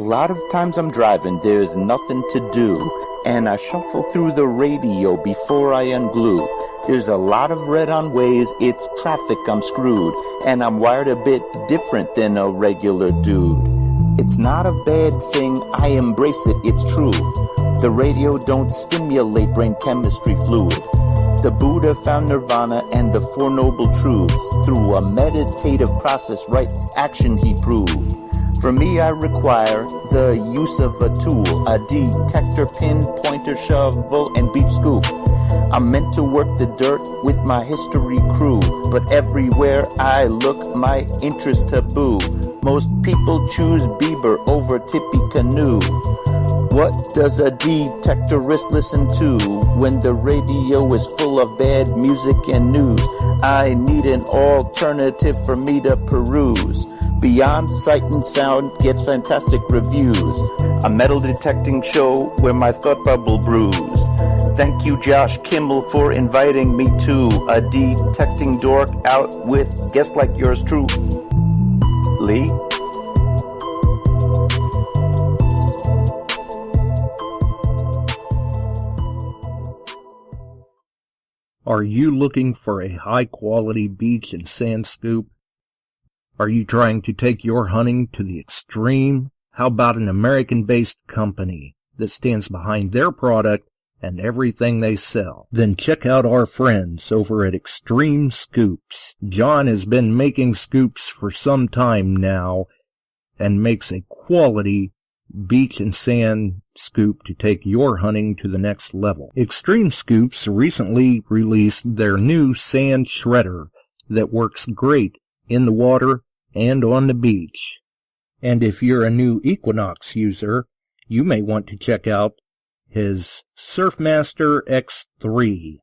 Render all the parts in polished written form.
lot of times I'm driving, there's nothing to do, and I shuffle through the radio before I unglue. There's a lot of red on ways, it's traffic, I'm screwed, and I'm wired a bit different than a regular dude. It's not a bad thing, I embrace it, it's true. The radio don't stimulate brain chemistry fluid. The Buddha found nirvana and the Four Noble Truths. Through a meditative process, right action he proved. For me, I require the use of a tool, a detector, pin, pointer, shovel, and beach scoop. I'm meant to work the dirt with my history crew, but everywhere I look, my interest taboo. Most people choose Bieber over Tippecanoe. What does a detectorist listen to when the radio is full of bad music and news? I need an alternative for me to peruse. Beyond Sight and Sound gets fantastic reviews. A metal detecting show where my thought bubble brews. Thank you, Josh Kimmel, for inviting me to a detecting dork out with guests like yours truly. Are you looking for a high-quality beach and sand scoop? Are you trying to take your hunting to the extreme? How about an American-based company that stands behind their product and everything they sell? Then check out our friends over at XTREME Scoops. John has been making scoops for some time now and makes a quality beach and sand scoop to take your hunting to the next level. XTREME Scoops recently released their new sand shredder that works great in the water and on the beach. And if you're a new Equinox user, you may want to check out his Surfmaster X3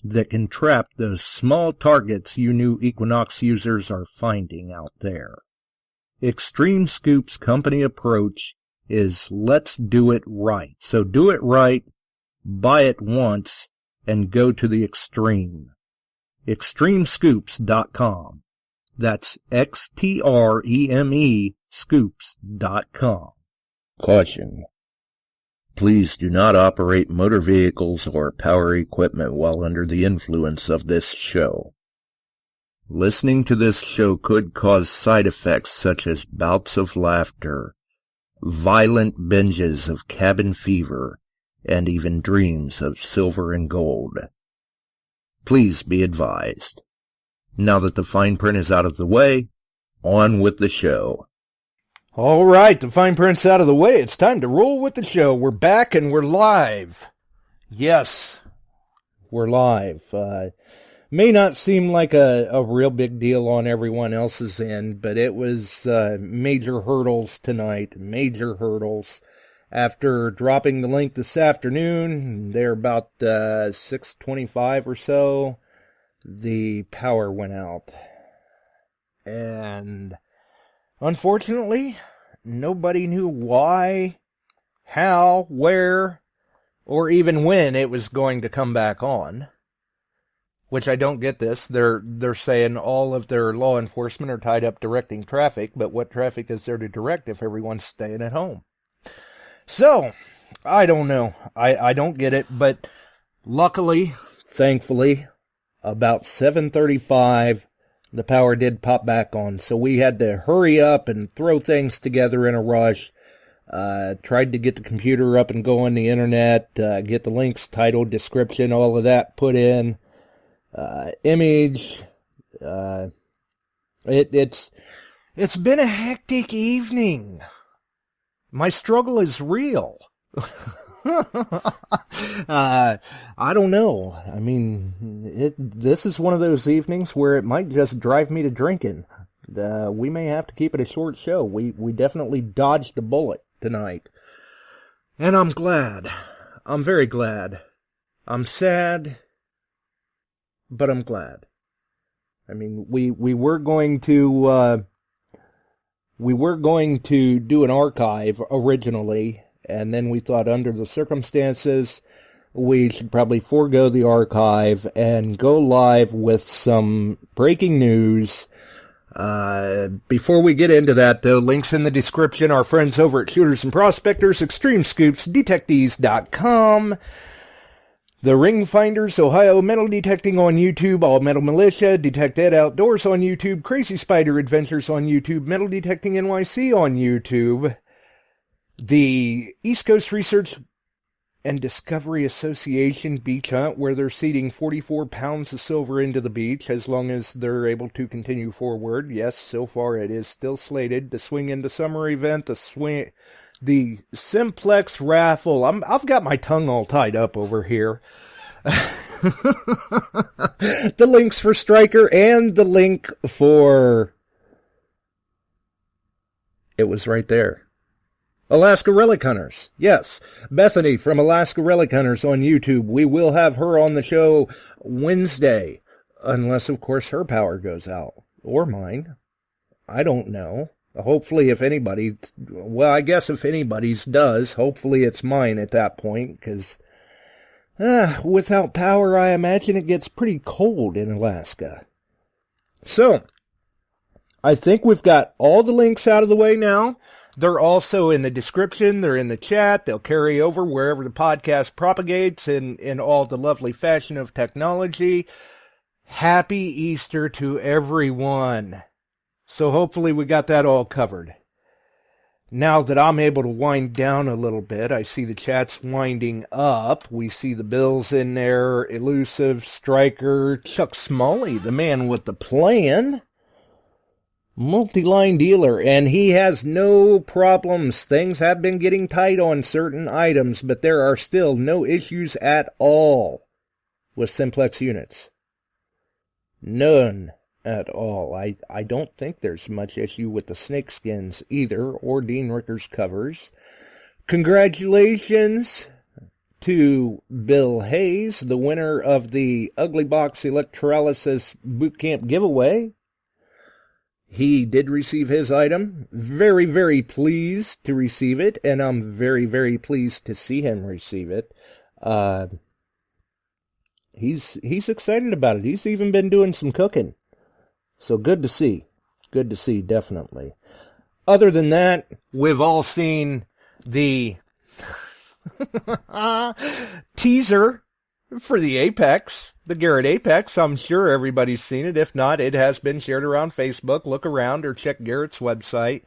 that can trap those small targets you new Equinox users are finding out there. XTREME Scoop's company approach is let's do it right. So do it right, buy it once, and go to the extreme. XTREMEScoops.com. That's XTREME scoops.com. Caution. Please do not operate motor vehicles or power equipment while under the influence of this show. Listening to this show could cause side effects such as bouts of laughter, violent binges of cabin fever, and even dreams of silver and gold. Please be advised. Now that the fine print is out of the way, on with the show. All right, the fine print's out of the way. It's time to roll with the show. We're back and we're live. Yes, we're live. May not seem like a real big deal on everyone else's end, but it was major hurdles tonight, major hurdles. After dropping the link this afternoon, they're about 6:25 or so, the power went out. And unfortunately, nobody knew why, how, where, or even when it was going to come back on. Which I don't get this. They're saying all of their law enforcement are tied up directing traffic, but what traffic is there to direct if everyone's staying at home? So, I don't know. I don't get it, but luckily, thankfully, about 7:35, the power did pop back on. So we had to hurry up and throw things together in a rush. Tried to get the computer up and go on the internet, get the links, title, description, all of that put in. Image, it's been a hectic evening. My struggle is real. I don't know. I mean, this is one of those evenings where it might just drive me to drinking. We may have to keep it a short show. We definitely dodged a bullet tonight. And I'm glad. I'm very glad. I'm sad, but I'm glad. I mean, we were going to do an archive originally, and then we thought under the circumstances we should probably forego the archive and go live with some breaking news. Before we get into that, though, links in the description. Our friends over at Shooters and Prospectors, Extreme Scoops, DETECTEES.com, TheRingFinders, Ohio Metal Detecting on YouTube, All Metal Militia, Detect Ed Outdoors on YouTube, Crazy Spider Adventures on YouTube, Metal Detecting NYC on YouTube, the East Coast Research and Discovery Association Beach Hunt, where they're seeding 44 pounds of silver into the beach as long as they're able to continue forward. Yes, so far it is still slated. The Swing into Summer event, the Simplex raffle. I've got my tongue all tied up over here. The links for Striker and the link for... It was right there. Alaska Relic Hunters. Yes, Bethany from Alaska Relic Hunters on YouTube. We will have her on the show Wednesday. Unless, of course, her power goes out. Or mine. I don't know. Hopefully, if anybody... Well, I guess if anybody's does, hopefully it's mine at that point. Because without power, I imagine it gets pretty cold in Alaska. So, I think we've got all the links out of the way now. They're also in the description. They're in the chat. They'll carry over wherever the podcast propagates in all the lovely fashion of technology. Happy Easter to everyone. So hopefully we got that all covered. Now that I'm able to wind down a little bit, I see the chat's winding up. We see the Bills in there, Elusive, Striker, Chuck Smalley, the man with the plan. Multi-line dealer, and he has no problems. Things have been getting tight on certain items, but there are still no issues at all with Simplex units. None at all. I don't think there's much issue with the snakeskins either, or Dean Ricker's covers. Congratulations to Bill Hayes, the winner of the Ugly Box Electrolysis Bootcamp giveaway. He did receive his item. Very, very pleased to receive it, and I'm very, very pleased to see him receive it. He's excited about it. He's even been doing some cooking. So good to see. Good to see, definitely. Other than that, we've all seen the teaser for the Apex, the Garrett Apex. I'm sure everybody's seen it. If not, it has been shared around Facebook. Look around or check Garrett's website.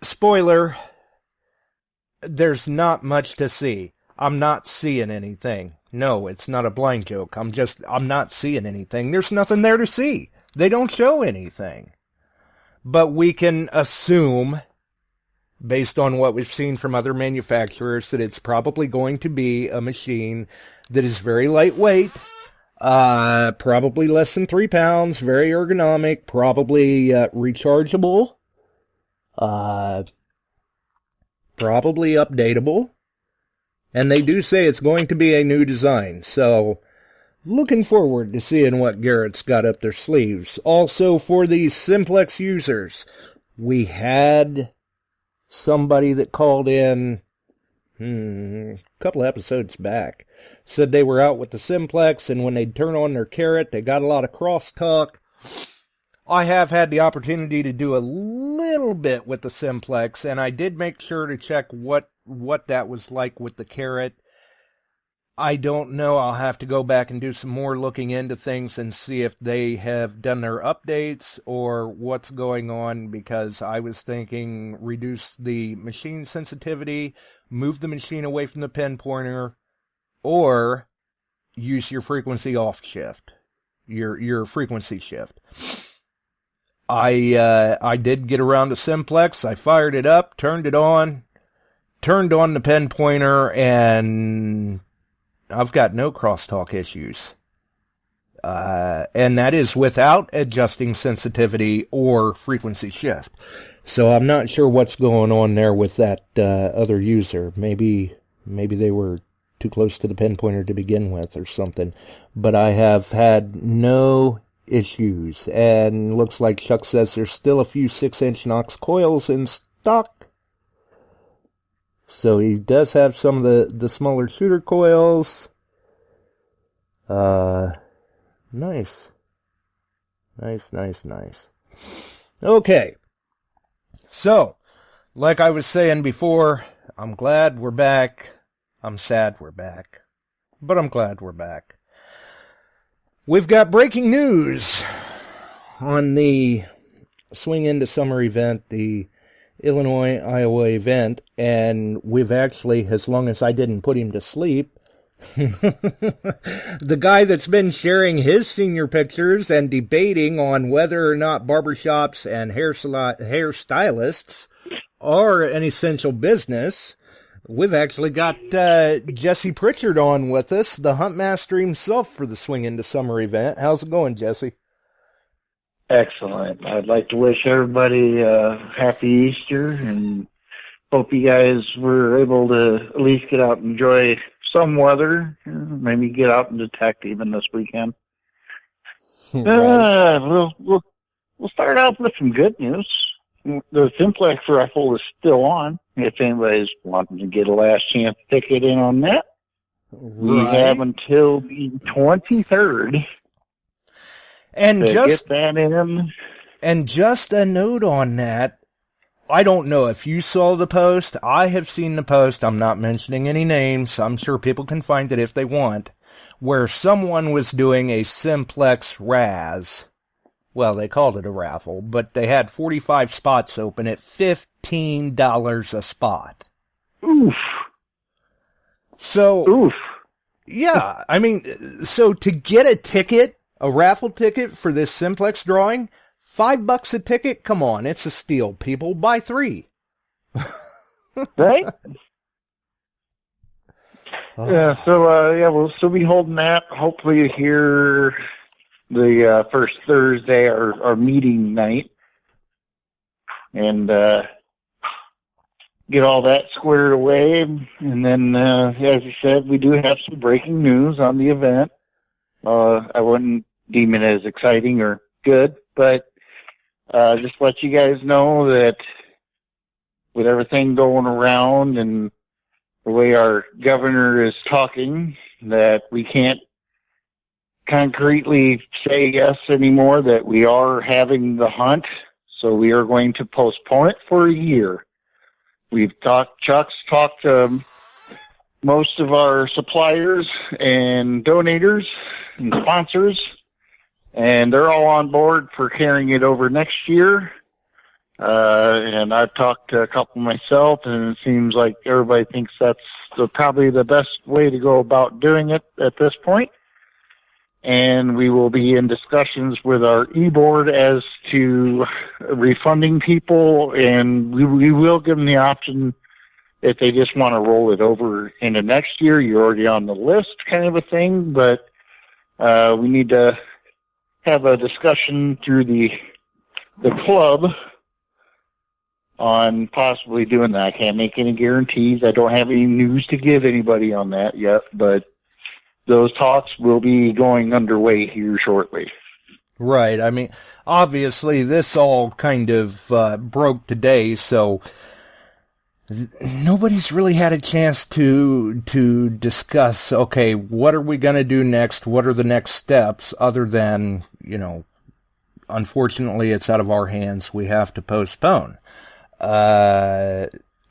Spoiler, there's not much to see. I'm not seeing anything. No, it's not a blind joke. I'm not seeing anything. There's nothing there to see. They don't show anything. But we can assume, based on what we've seen from other manufacturers, that it's probably going to be a machine that is very lightweight, probably less than 3 pounds, very ergonomic, probably rechargeable, probably updatable, and they do say it's going to be a new design, so looking forward to seeing what Garrett's got up their sleeves. Also, for the Simplex users, we had somebody that called in a couple episodes back, said they were out with the Simplex, and when they'd turn on their Carrot, they got a lot of crosstalk. I have had the opportunity to do a little bit with the Simplex, and I did make sure to check what that was like with the Carrot. I don't know. I'll have to go back and do some more looking into things and see if they have done their updates or what's going on, because I was thinking reduce the machine sensitivity, move the machine away from the pin pointer, or use your frequency off shift, your frequency shift. I did get around to Simplex. I fired it up, turned on the pin pointer, and I've got no crosstalk issues. And that is without adjusting sensitivity or frequency shift. So I'm not sure what's going on there with that other user. Maybe they were too close to the pin pointer to begin with or something. But I have had no issues. And looks like Chuck says there's still a few 6-inch Knox coils in stock. So he does have some of the smaller shooter coils. Nice. Nice. Okay. So, like I was saying before, I'm glad we're back. I'm sad we're back. But I'm glad we're back. We've got breaking news on the Swing Into Summer event, the Illinois-Iowa event, and we've actually, as long as I didn't put him to sleep, the guy that's been sharing his senior pictures and debating on whether or not barbershops and hairstylists are an essential business, we've actually got Jesse Pritchard on with us, the Huntmaster himself for the Swing Into Summer event. How's it going, Jesse? Excellent. I'd like to wish everybody a happy Easter and hope you guys were able to at least get out and enjoy some weather. Maybe get out and detect even this weekend. Right. We'll start out with some good news. The Simplex raffle is still on. If anybody's wanting to get a last chance ticket in on that, we have until the 23rd. And get that in. And just a note on that, I don't know if you saw the post. I have seen the post. I'm not mentioning any names. I'm sure people can find it if they want, where someone was doing a Simplex Raz. Well, they called it a raffle, but they had 45 spots open at $15 a spot. Oof. So, oof. Yeah, I mean, so to get a ticket, a raffle ticket for this Simplex drawing, $5 a ticket? Come on, it's a steal, people. Buy 3. Right? Yeah, so, we'll still be holding that. Hopefully here the first Thursday, our meeting night. And get all that squared away. And then, as you said, we do have some breaking news on the event. I wouldn't deem it as exciting or good, but just let you guys know that with everything going around and the way our governor is talking, that we can't concretely say yes anymore, that we are having the hunt, so we are going to postpone it for a year. Chuck's talked to most of our suppliers and donators and sponsors, and they're all on board for carrying it over next year. And I've talked to a couple myself, and it seems like everybody thinks that's probably the best way to go about doing it at this point. And we will be in discussions with our e-board as to refunding people, and we will give them the option if they just want to roll it over into next year. You're already on the list kind of a thing, but we need to have a discussion through the club on possibly doing that. I can't make any guarantees. I don't have any news to give anybody on that yet, but those talks will be going underway here shortly. Right. I mean, obviously, this all kind of broke today, so nobody's really had a chance to discuss, okay, what are we going to do next? What are the next steps other than, unfortunately, it's out of our hands. We have to postpone.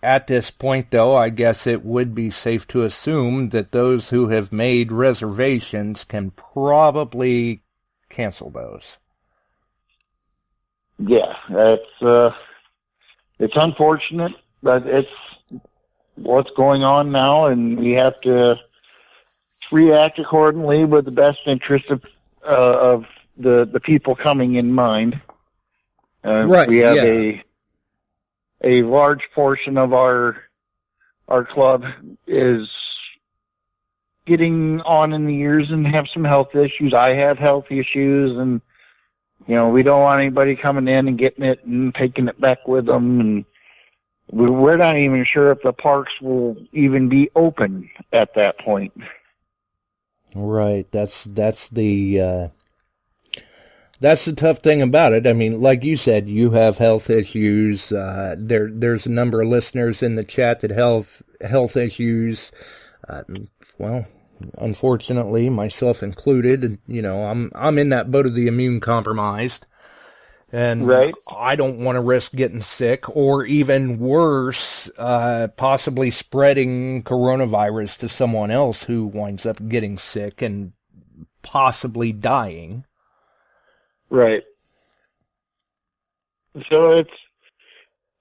At this point, though, I guess it would be safe to assume that those who have made reservations can probably cancel those. Yeah, it's unfortunate, but it's what's going on now, and we have to react accordingly with the best interest of the people coming in mind. Right. We have a large portion of our club is getting on in the years and have some health issues. I have health issues, and we don't want anybody coming in and getting it and taking it back with them. And we're not even sure if the parks will even be open at that point. Right. That's the tough thing about it. I mean, like you said, you have health issues. There's a number of listeners in the chat that have health issues. Well, unfortunately, myself included. I'm in that boat of the immune compromised. And Right. I don't want to risk getting sick, or even worse, possibly spreading coronavirus to someone else who winds up getting sick and possibly dying. Right. So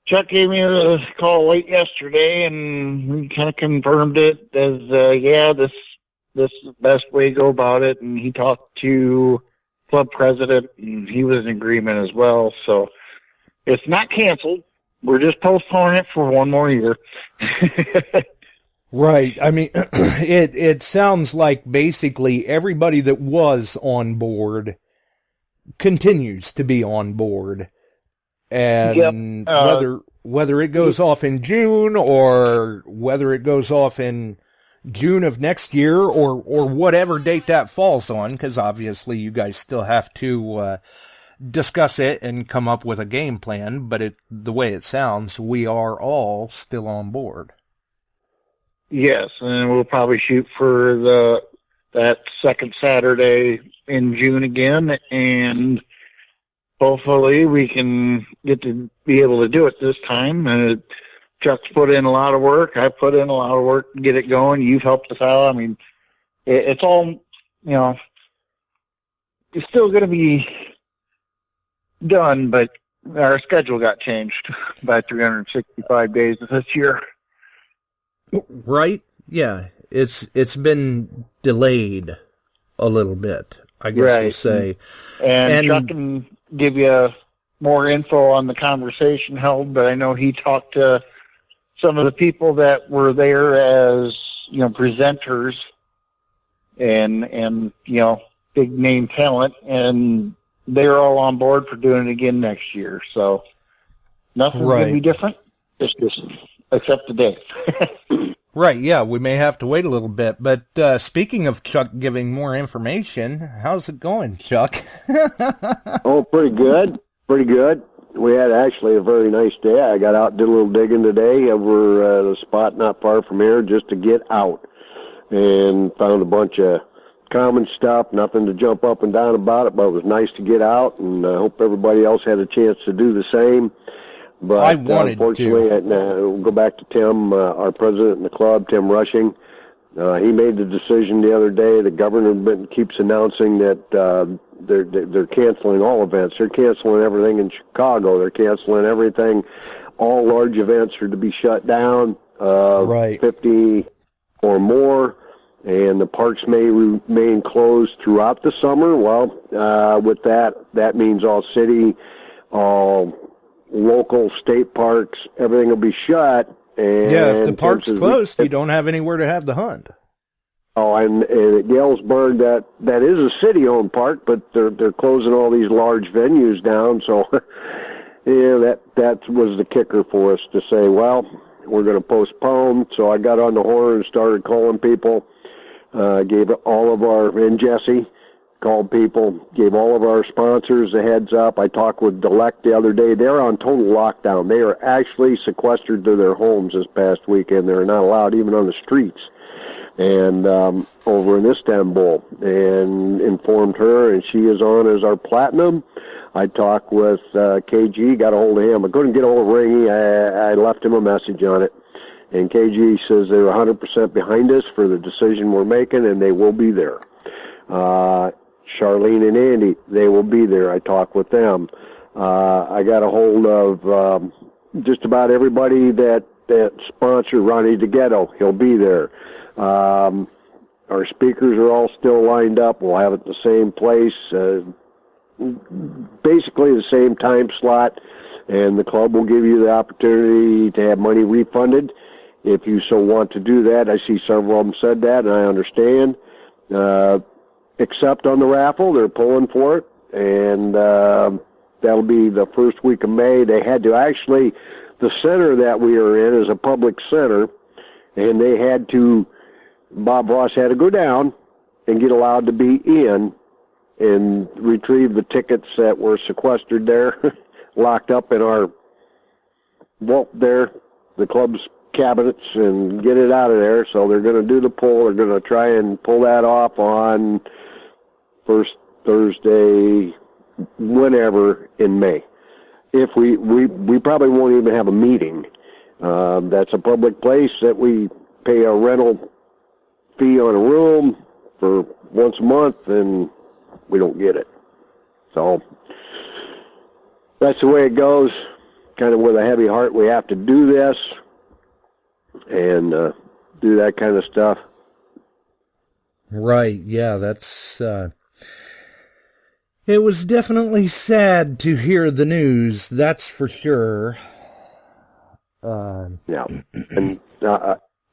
Chuck gave me a call late yesterday, and we kind of confirmed it as, this is the best way to go about it. And he talked to club president, and he was in agreement as well. So it's not canceled. We're just postponing it for one more year. Right. I mean, it sounds like basically everybody that was on board continues to be on board. And Yep. whether it goes off in June or whether it goes off in June of next year or whatever date that falls on, because obviously you guys still have to discuss it and come up with a game plan, but the way it sounds, we are all still on board. Yes, and we'll probably shoot for that second Saturday in June again, and hopefully we can get to be able to do it this time. Chuck's put in a lot of work. I put in a lot of work to get it going. You've helped us out. I mean, it's all, it's still going to be done, but our schedule got changed by 365 days this year. Right? Yeah. It's been delayed a little bit, I guess we'll say. And Chuck can give you more info on the conversation held, but I know he talked to some of the people that were there as, presenters and big name talent, and they're all on board for doing it again next year. So nothing's going to be different. It's just except the day. Right, yeah, we may have to wait a little bit. But speaking of Chuck giving more information, how's it going, Chuck? Oh, pretty good. Pretty good. We had actually a very nice day. I got out and did a little digging today over the spot not far from here just to get out, and found a bunch of common stuff, nothing to jump up and down about it, but it was nice to get out, and I hope everybody else had a chance to do the same. But I wanted unfortunately, we'll go back to Tim, our president in the club, Tim Rushing. He made the decision the other day. The governor keeps announcing that they're canceling all events. They're canceling everything in Chicago. They're canceling everything. All large events are to be shut down. 50 or more, and the parks may remain closed throughout the summer. Well, with that means all city, all local, state parks, everything will be shut. And yeah, if the park's closed, you don't have anywhere to have the hunt. Oh, and at Galesburg, that is a city-owned park, but they're closing all these large venues down. So, yeah, that was the kicker for us to say, well, we're going to postpone. So I got on the horn and started calling people. Gave all of and Jesse called people, gave all of our sponsors a heads up. I talked with Relic the other day. They're on total lockdown. They are actually sequestered to their homes this past weekend. They're not allowed even on the streets. And over in Istanbul, and informed her, and she is on as our platinum. I talked with KG, got a hold of him. I couldn't get a hold of Ringy. I left him a message on it. And KG says they're 100% behind us for the decision we're making, and they will be there. Charlene and Andy, they will be there. I talked with them. I got a hold of just about everybody that sponsored Ronnie DeGhetto. He'll be there. Our speakers are all still lined up. We'll have it the same place, basically the same time slot, and the club will give you the opportunity to have money refunded if you so want to do that. I see several of them said that, and I understand. Except on the raffle, they're pulling for it, and that'll be the first week of May. They had to actually, the center that we are in is a public center, and they had to, Bob Ross had to go down and get allowed to be in and retrieve the tickets that were sequestered there, locked up in our vault there, the club's cabinets, and get it out of there. So they're going to do the pull. They're going to try and pull that off on first Thursday whenever in May. If we probably won't even have a meeting. That's a public place that we pay a rental fee on a room for once a month, and we don't get it. So that's the way it goes. Kind of with a heavy heart, we have to do this and do that kind of stuff. Right, yeah, that's, it was definitely sad to hear the news, that's for sure. Yeah. And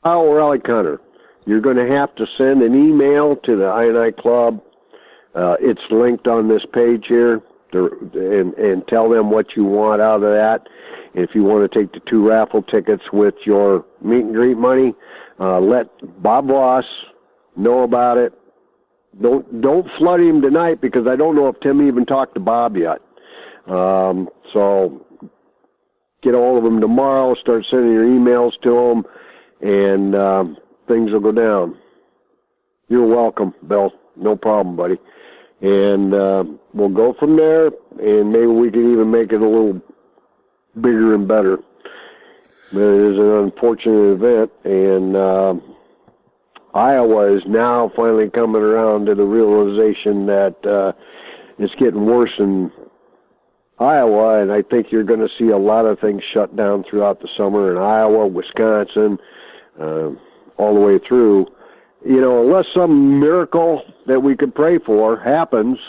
Relic Hunter, you're going to have to send an email to the I&I Club. It's linked on this page here, and tell them what you want out of that. If you want to take the 2 raffle tickets with your meet and greet money, let Bob Ross know about it. Don't flood him tonight, because I don't know if Tim even talked to Bob yet. So get all of them tomorrow. Start sending your emails to them, and things will go down. You're welcome, Bill. No problem, buddy. And we'll go from there, and maybe we can even make it a little bigger and better. But it is an unfortunate event, and Iowa is now finally coming around to the realization that it's getting worse in Iowa, and I think you're going to see a lot of things shut down throughout the summer in Iowa, Wisconsin, all the way through. You know, unless some miracle that we could pray for happens,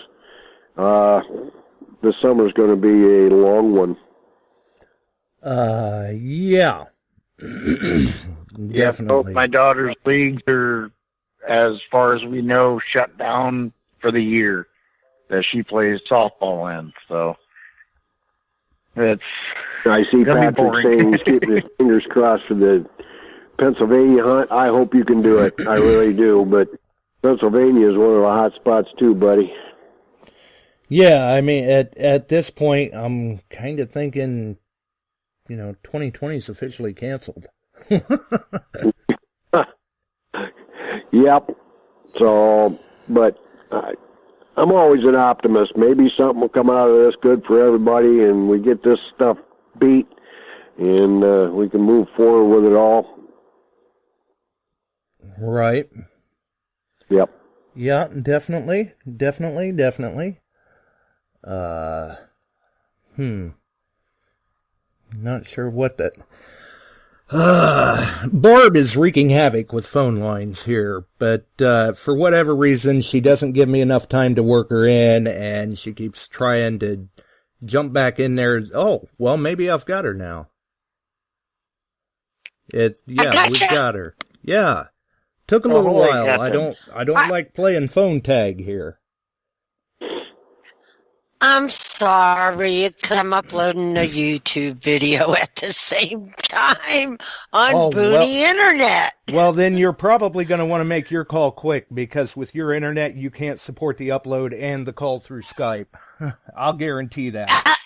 the summer's going to be a long one. Yeah. Definitely. Both my daughter's leagues are, as far as we know, shut down for the year that she plays softball in. So it's I see Patrick saying he's keeping his fingers crossed for the Pennsylvania hunt. I hope you can do it. I really do. But Pennsylvania is one of the hot spots too, buddy. Yeah, I mean, at this point, I'm kind of thinking, 2020 is officially canceled. Yep. So, but I'm always an optimist. Maybe something will come out of this good for everybody, and we get this stuff beat, and we can move forward with it all. Right. Yep. Yeah, definitely. Not sure what that... Barb is wreaking havoc with phone lines here, but for whatever reason, she doesn't give me enough time to work her in, and she keeps trying to jump back in there. Oh, well, maybe I've got her now. We've got her. Yeah. Took a little while. I don't like playing phone tag here. I'm sorry, it's 'cause I'm uploading a YouTube video at the same time on Boonie Internet. Well, then you're probably going to want to make your call quick, because with your internet, you can't support the upload and the call through Skype. I'll guarantee that.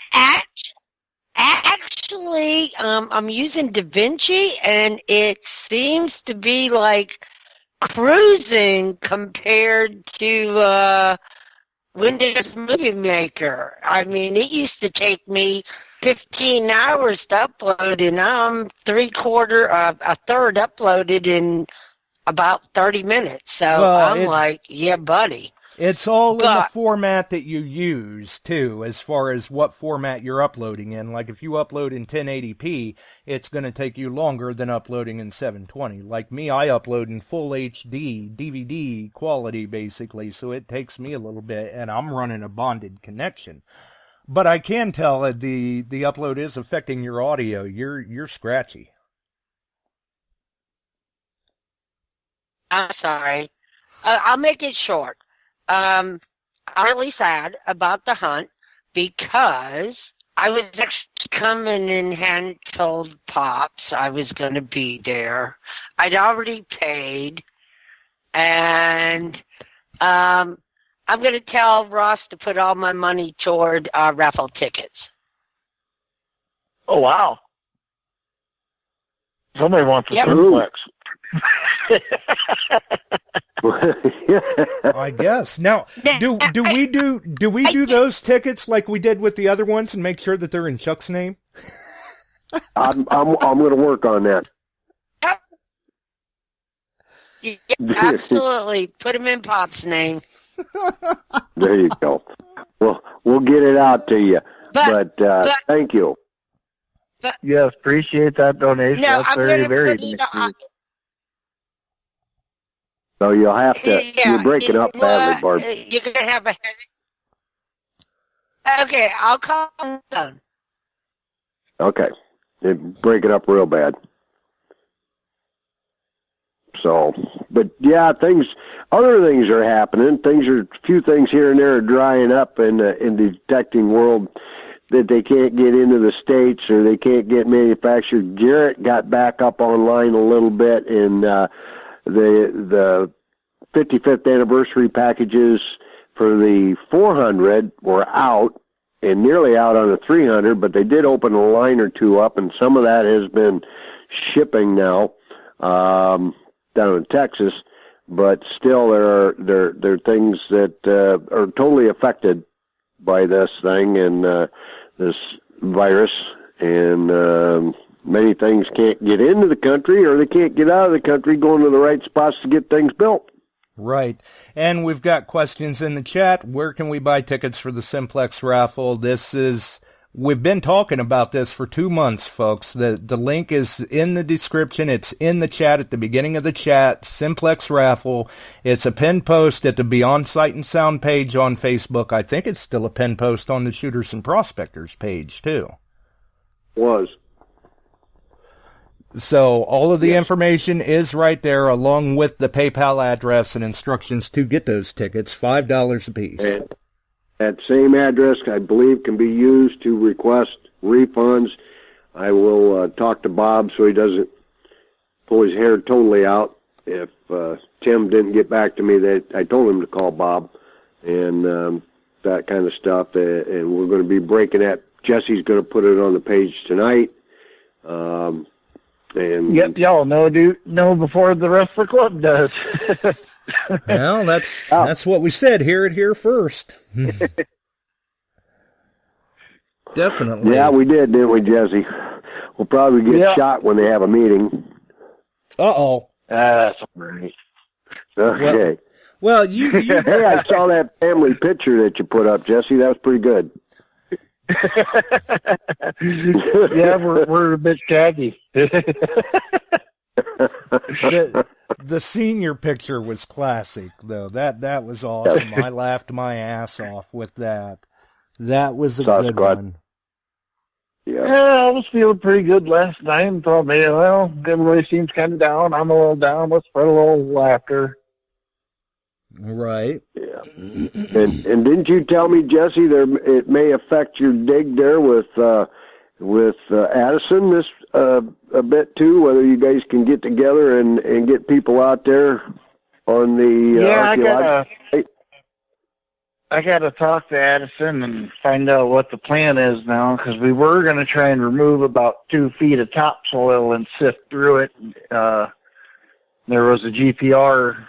Actually, I'm using DaVinci, and it seems to be like cruising compared to Windows Movie Maker. I mean, it used to take me 15 hours to upload, and I'm a third uploaded in about 30 minutes. So I'm like, yeah, buddy. It's all in the format that you use, too, as far as what format you're uploading in. Like, if you upload in 1080p, it's going to take you longer than uploading in 720. Like me, I upload in full HD, DVD quality, basically, so it takes me a little bit, and I'm running a bonded connection. But I can tell that the upload is affecting your audio. You're scratchy. I'm sorry. I'll make it short. I'm really sad about the hunt, because I was actually coming and hadn't told Pops I was going to be there. I'd already paid, and I'm going to tell Ross to put all my money toward raffle tickets. Oh, wow. Somebody wants a Simplex. I guess. Now, do we do those tickets like we did with the other ones and make sure that they're in Chuck's name? I'm going to work on that. Yeah, absolutely. Put him in Pop's name. There you go. Well, we'll get it out to you. But thank you. Yes, appreciate that donation. No, That's very nice. So you'll have to. You're breaking up badly, Barb. You're gonna have a headache. Okay, I'll call him done. Okay, you break it up real bad. So, but yeah, other things are happening. A few things here and there are drying up in the detecting world that they can't get into the States or they can't get manufactured. Garrett got back up online a little bit in the 55th anniversary packages for the 400 were out and nearly out on the 300, but they did open a line or two up, and some of that has been shipping now. Down in Texas, but still there are things that are totally affected by this thing and this virus, and many things can't get into the country or they can't get out of the country going to the right spots to get things built. Right. And we've got questions in the chat. Where can we buy tickets for the Simplex raffle? We've been talking about this for 2 months, folks. The link is in the description. It's in the chat at the beginning of the chat. Simplex raffle. It's a pinned post at the Beyond Sight and Sound page on Facebook. I think it's still a pinned post on the Shooters and Prospectors page, too. Was. So all of the information is right there, along with the PayPal address and instructions to get those tickets, $5 a piece. And that same address, I believe, can be used to request refunds. I will talk to Bob so he doesn't pull his hair totally out. If Tim didn't get back to me, I told him to call Bob and that kind of stuff. And we're going to be breaking that. Jesse's going to put it on the page tonight. And yep, y'all know before the rest of the club does. Well, that's what we said. Hear it here first. Definitely. Yeah, we did, didn't we, Jesse? We'll probably get shot when they have a meeting. Uh-oh. That's right. Okay. Well, you Hey, I saw that family picture that you put up, Jesse. That was pretty good. Yeah, we're a bit shaggy. The senior picture was classic, though. That was awesome. I laughed my ass off with that. That was a good one. Yeah, I was feeling pretty good last night and thought, man, well, everybody seems kind of down. I'm a little down. Let's spread a little laughter. Right. Yeah. And didn't you tell me, Jesse, it may affect your dig there with Addison this a bit too, whether you guys can get together and get people out there on the I got to talk to Addison and find out what the plan is now, because we were going to try and remove about 2 feet of topsoil and sift through it. There was a GPR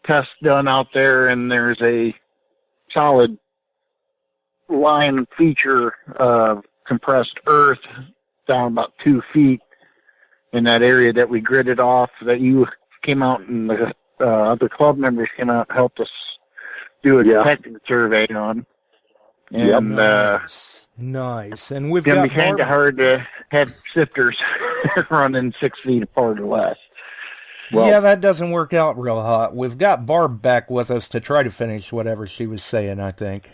test done out there, and there's a solid line feature of compressed earth down about 2 feet in that area that we gridded off, that you came out and the other club members came out and helped us do a detecting survey on. And nice. And we've gonna got be kind of hard to have sifters running 6 feet apart or less. Well, yeah, that doesn't work out real hot. We've got Barb back with us to try to finish whatever she was saying, I think.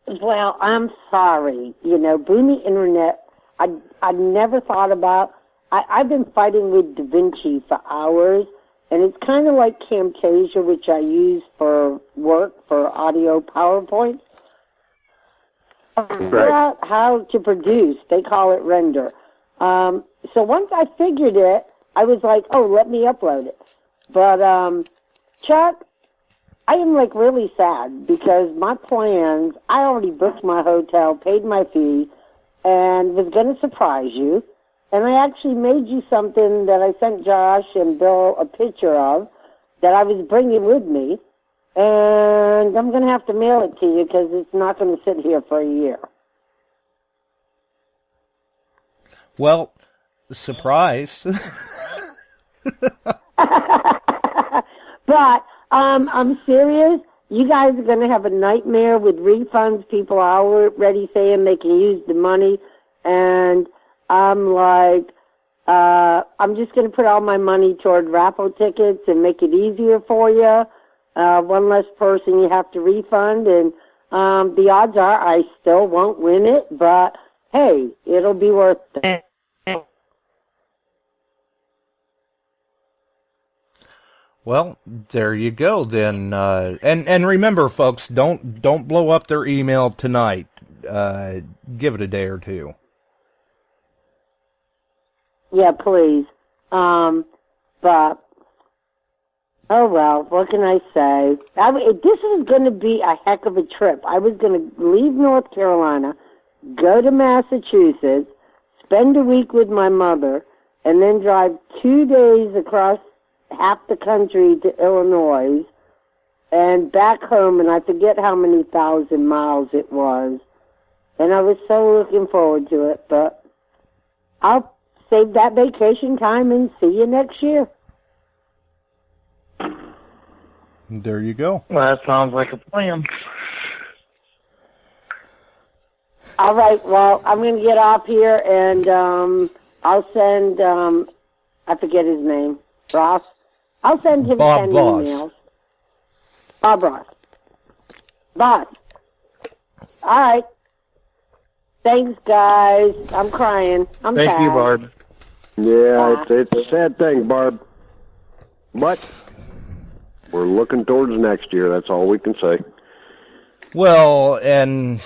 Well, I'm sorry. Boomy Internet, I never thought about. I've been fighting with Da Vinci for hours, and it's kind of like Camtasia, which I use for work, for audio PowerPoint. Figure out how to produce. They call it render. So once I figured it, I was like, oh, let me upload it. But, Chuck, I am really sad because my plans, I already booked my hotel, paid my fee, and was going to surprise you. And I actually made you something that I sent Josh and Bill a picture of. that I was bringing with me, and I'm going to have to mail it to you because it's not going to sit here for a year. Well, surprise. But I'm serious. You guys are going to have a nightmare with refunds. People are already saying they can use the money. And I'm like, I'm just going to put all my money toward raffle tickets and make it easier for you. One less person you have to refund. And the odds are I still won't win it. But, hey, it'll be worth it. Well, there you go then. And remember, folks, don't blow up their email tonight. Give it a day or two. Yeah, please. But, oh well, what can I say? This was going to be a heck of a trip. I was going to leave North Carolina, go to Massachusetts, spend a week with my mother, and then drive 2 days across half the country to Illinois and back home, and I forget how many thousand miles it was. And I was so looking forward to it, but I'll save that vacation time and see you next year. There you go. Well, that sounds like a plan. All right, well, I'm going to get off here, and I'll send, I forget his name, Ross. I'll send him Bob 10 Voss. emails. Bob Ross. Boss. All right. Thanks, guys. I'm crying. I'm Thank sad. you, Barb. Yeah, it's a sad thing, Barb. But we're looking towards next year. That's all we can say. Well, and,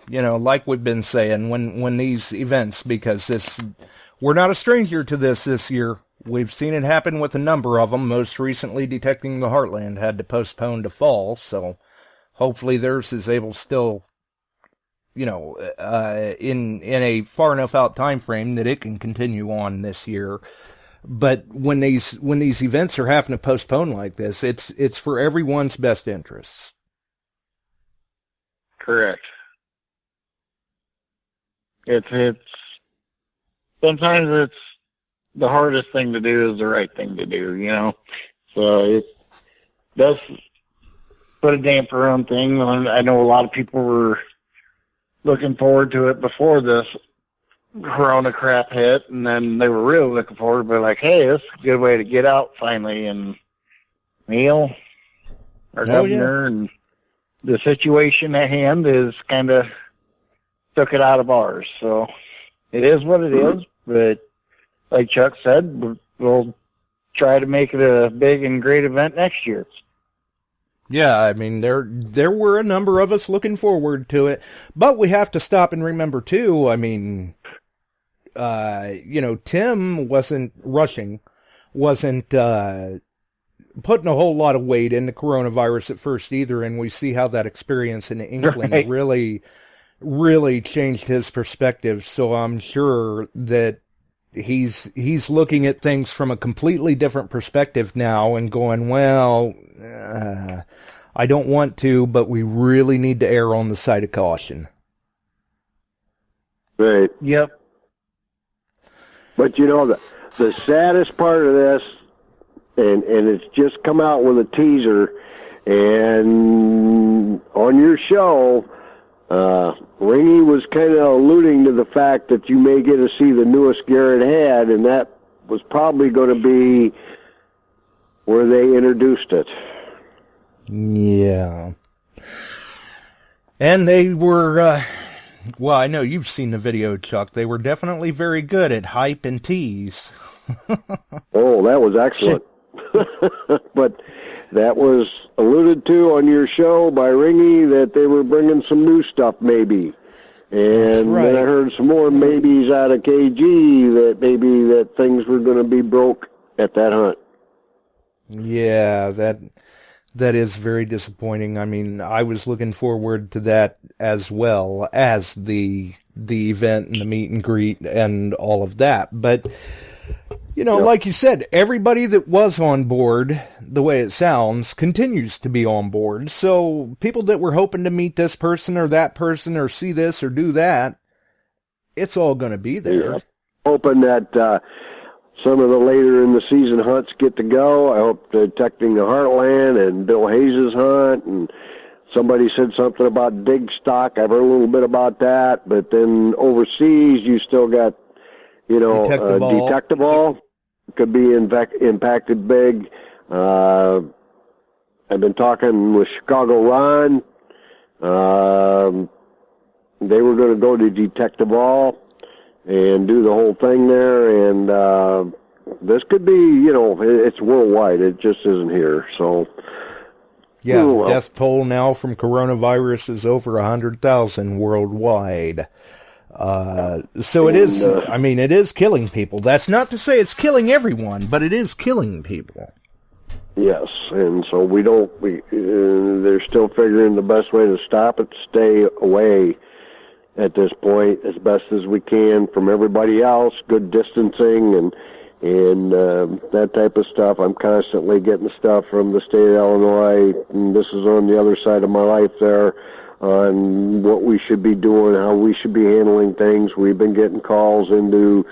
you know, like we've been saying, when these events, because we're not a stranger to this year. We've seen it happen with a number of them. Most recently, Detecting the Heartland had to postpone to fall, so hopefully theirs is able still, you know, in a far enough out time frame that it can continue on this year. But when these events are having to postpone like this, it's for everyone's best interests. Correct. It's sometimes it's the hardest thing to do is the right thing to do, you know. So it does put a damper on things. I know a lot of people were looking forward to it before this Corona crap hit, and then they were really looking forward to it, like, hey, this is a good way to get out finally. And Neil, our governor, and the situation at hand is kind of took it out of ours. So it is what it is, but like Chuck said, we'll try to make it a big and great event next year. Yeah, I mean, there were a number of us looking forward to it, but we have to stop and remember, too, I mean, you know, Tim wasn't putting a whole lot of weight into coronavirus at first either, and we see how that experience in England really changed his perspective, so I'm sure that he's looking at things from a completely different perspective now and going, well, I don't want to, but we really need to err on the side of caution. Right. Yep. But you know, the saddest part of this, and it's just come out with a teaser, and on your show, Ringy was kind of alluding to the fact that you may get to see the newest Garrett head, and that was probably going to be where they introduced it. Yeah. And they were, well, I know you've seen the video, Chuck. They were definitely very good at hype and tease. Oh, that was excellent. But that was alluded to on your show by Ringy that they were bringing some new stuff, maybe. And right. Then I heard some more maybes out of KG that maybe that things were going to be broke at that hunt. Yeah, that is very disappointing. I mean, I was looking forward to that as well as the event and the meet and greet and all of that. But Like you said, everybody that was on board, the way it sounds, continues to be on board. So people that were hoping to meet this person or that person or see this or do that, it's all going to be there. Yeah. Hoping that some of the later in the season hunts get to go. I hope Detecting the Heartland and Bill Hayes' hunt, and somebody said something about dig stock. I've heard a little bit about that, but then overseas you still got, Detectable could be impacted big. I've been talking with Chicago Ron. They were going to go to Detectable and do the whole thing there, and this could be, it's worldwide. It just isn't here, so... Yeah, death toll now from coronavirus is over 100,000 worldwide. So it is, it is killing people. That's not to say it's killing everyone, but it is killing people. Yes, and so they're still figuring the best way to stop it, stay away at this point as best as we can from everybody else, good distancing and that type of stuff. I'm constantly getting stuff from the state of Illinois, and this is on the other side of my life there, on what we should be doing, how we should be handling things. We've been getting calls into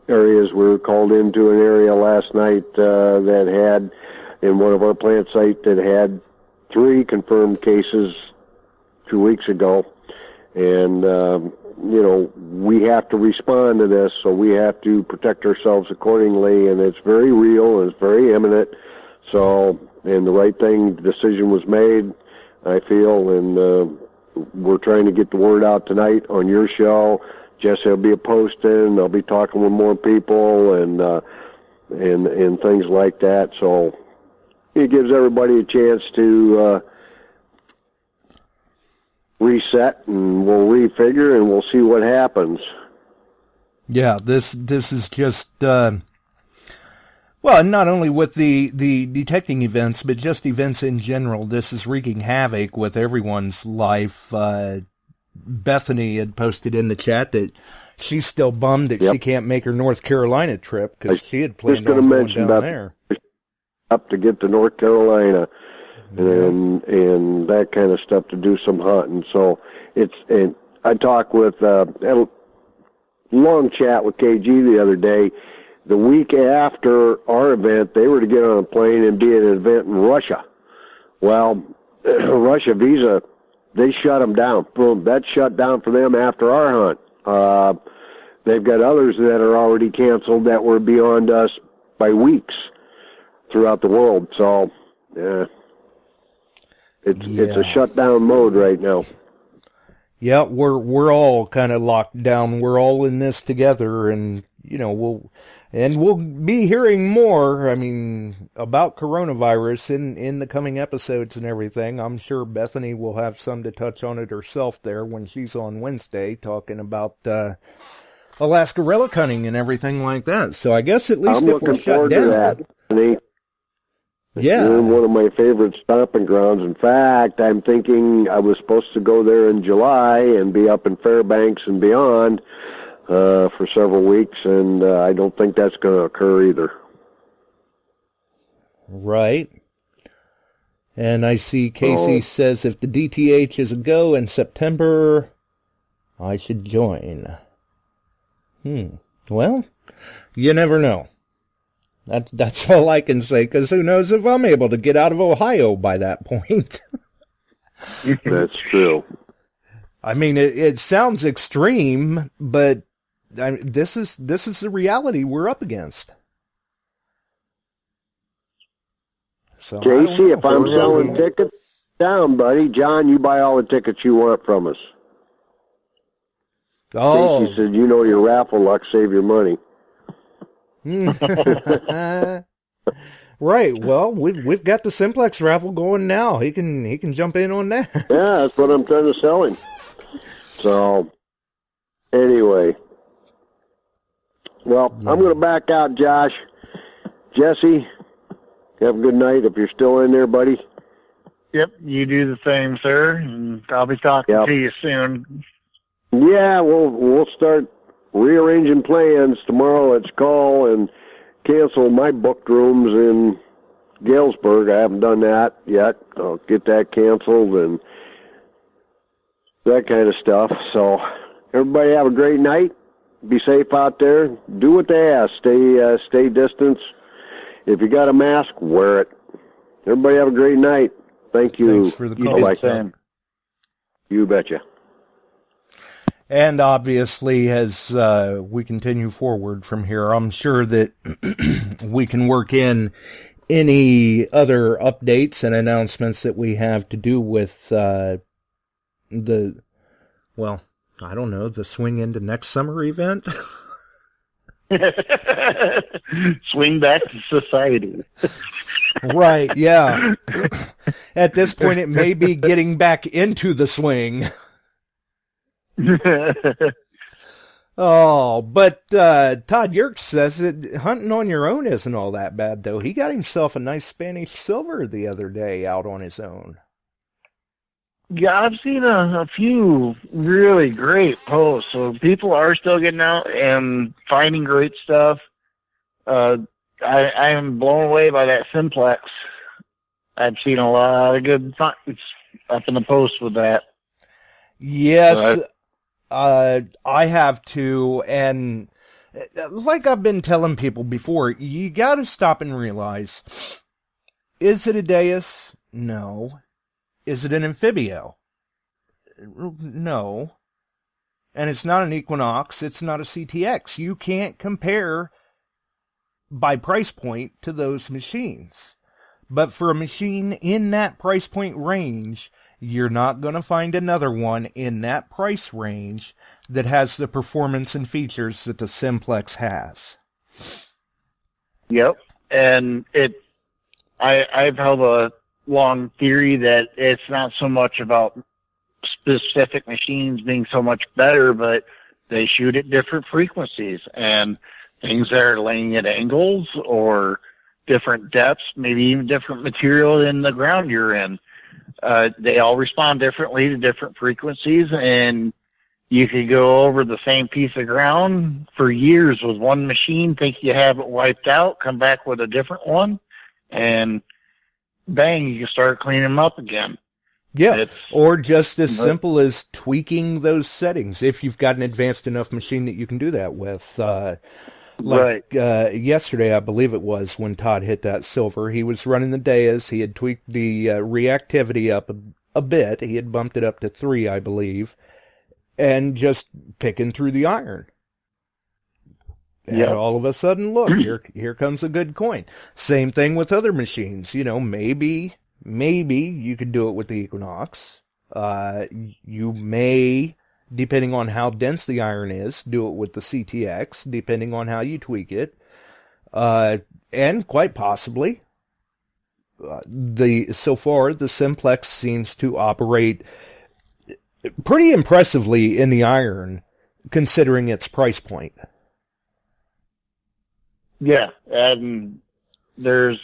areas. We were called into an area last night that had, in one of our plant sites, that had 3 confirmed cases 2 weeks ago. And, we have to respond to this, so we have to protect ourselves accordingly, and it's very real, and it's very imminent. So, and the right decision was made, I feel, and we're trying to get the word out tonight on your show. Jesse will be posting, I'll be talking with more people, and things like that. So it gives everybody a chance to reset, and we'll refigure, and we'll see what happens. Yeah, this is just not only with the detecting events, but just events in general. This is wreaking havoc with everyone's life. Bethany had posted in the chat that she's still bummed that she can't make her North Carolina trip because she had planned on going down there. Up to get to North Carolina. And that kind of stuff to do some hunting. So and I talked with had a long chat with KG the other day. The week after our event, they were to get on a plane and be at an event in Russia. Well, Russia visa, they shut them down. Boom, that shut down for them after our hunt. They've got others that are already canceled that were beyond us by weeks throughout the world. So, It's a shutdown mode right now. Yeah, we're all kind of locked down. We're all in this together, and we'll be hearing more. About coronavirus in the coming episodes and everything. I'm sure Bethany will have some to touch on it herself there when she's on Wednesday talking about Alaska relic hunting and everything like that. So I guess at least if we're shut down. To that, yeah. You're in one of my favorite stomping grounds. In fact, I'm thinking I was supposed to go there in July and be up in Fairbanks and beyond for several weeks, and I don't think that's going to occur either. Right. And I see Casey says if the DTH is a go in September, I should join. Well, you never know. That's all I can say, because who knows if I'm able to get out of Ohio by that point. That's true. It sounds extreme, but this is the reality we're up against. So, JC, if I'm selling tickets, down, buddy. John, you buy all the tickets you want from us. Oh. JC said, your raffle luck, save your money. Right. Well, we've got the Simplex raffle going now. He can jump in on that. Yeah, that's what I'm trying to sell him. So, anyway. Well, I'm going to back out, Josh. Jesse, have a good night if you're still in there, buddy. Yep, you do the same, sir, and I'll be talking to you soon. Yeah, we'll start rearranging plans tomorrow. Let's call and cancel my booked rooms in Galesburg. I haven't done that yet. I'll get that canceled and that kind of stuff. So everybody have a great night. Be safe out there. Do what they ask. Stay distance. If you got a mask, wear it. Everybody have a great night. Thank you. Thanks for the call. Sam. You betcha. And obviously, as we continue forward from here, I'm sure that we can work in any other updates and announcements that we have to do with the swing into next summer event. Swing back to society. Right, yeah. At this point, it may be getting back into the swing. Oh, but Todd Yerkes says that hunting on your own isn't all that bad, though. He got himself a nice Spanish silver the other day out on his own. Yeah, I've seen a few really great posts. So people are still getting out and finding great stuff. I am blown away by that Simplex. I've seen a lot of good finds up in the post with that. Yes, I have too. And like I've been telling people before, you got to stop and realize, is it a Deus? No. Is it an Amphibio? No. And it's not an Equinox. It's not a CTX. You can't compare by price point to those machines. But for a machine in that price point range, you're not going to find another one in that price range that has the performance and features that the Simplex has. Yep. And I've held a long theory that it's not so much about specific machines being so much better, but they shoot at different frequencies and things that are laying at angles or different depths, maybe even different material in the ground you're in. They all respond differently to different frequencies, and you could go over the same piece of ground for years with one machine, think you have it wiped out, come back with a different one, and bang, you can start cleaning them up again. Yeah, or just as simple as tweaking those settings, if you've got an advanced enough machine that you can do that with. Yesterday, I believe it was, when Todd hit that silver, he was running the Deus. He had tweaked the reactivity up a bit. He had bumped it up to 3, I believe, and just picking through the iron. And all of a sudden, look, here comes a good coin. Same thing with other machines. You know, maybe you could do it with the Equinox. You may, depending on how dense the iron is, do it with the CTX, depending on how you tweak it. And quite possibly, so far, the Simplex seems to operate pretty impressively in the iron, considering its price point. Yeah, and that's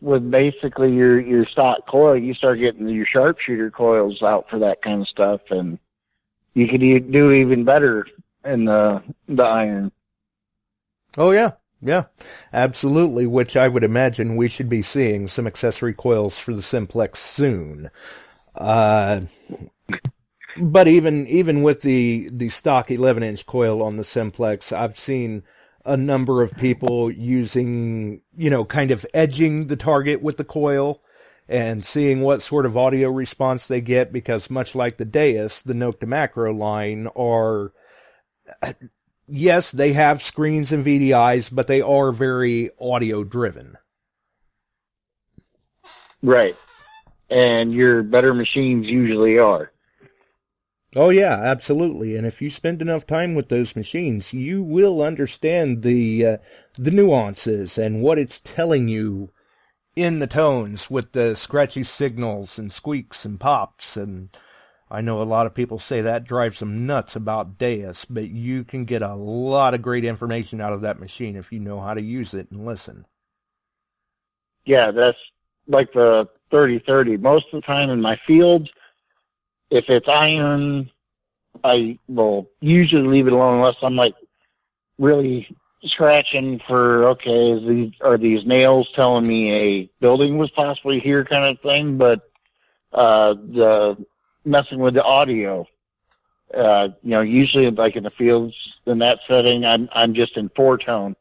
with basically your stock coil. You start getting your sharpshooter coils out for that kind of stuff, and you could do even better in the iron. Oh yeah, absolutely. Which I would imagine we should be seeing some accessory coils for the Simplex soon. But even with the stock 11-inch coil on the Simplex, I've seen a number of people using, kind of edging the target with the coil and seeing what sort of audio response they get, because much like the Deus, the Nokta Makro line are, yes, they have screens and VDIs, but they are very audio driven. Right. And your better machines usually are. Oh yeah, absolutely. And if you spend enough time with those machines, you will understand the nuances and what it's telling you in the tones with the scratchy signals and squeaks and pops. And I know a lot of people say that drives them nuts about Deus, but you can get a lot of great information out of that machine if you know how to use it and listen. Yeah, that's like the 30-30. Most of the time in my field, if it's iron, I will usually leave it alone unless I'm really scratching for, okay, are these nails telling me a building was possibly here kind of thing, but the messing with the audio, usually like in the fields in that setting, I'm just in 4-tone,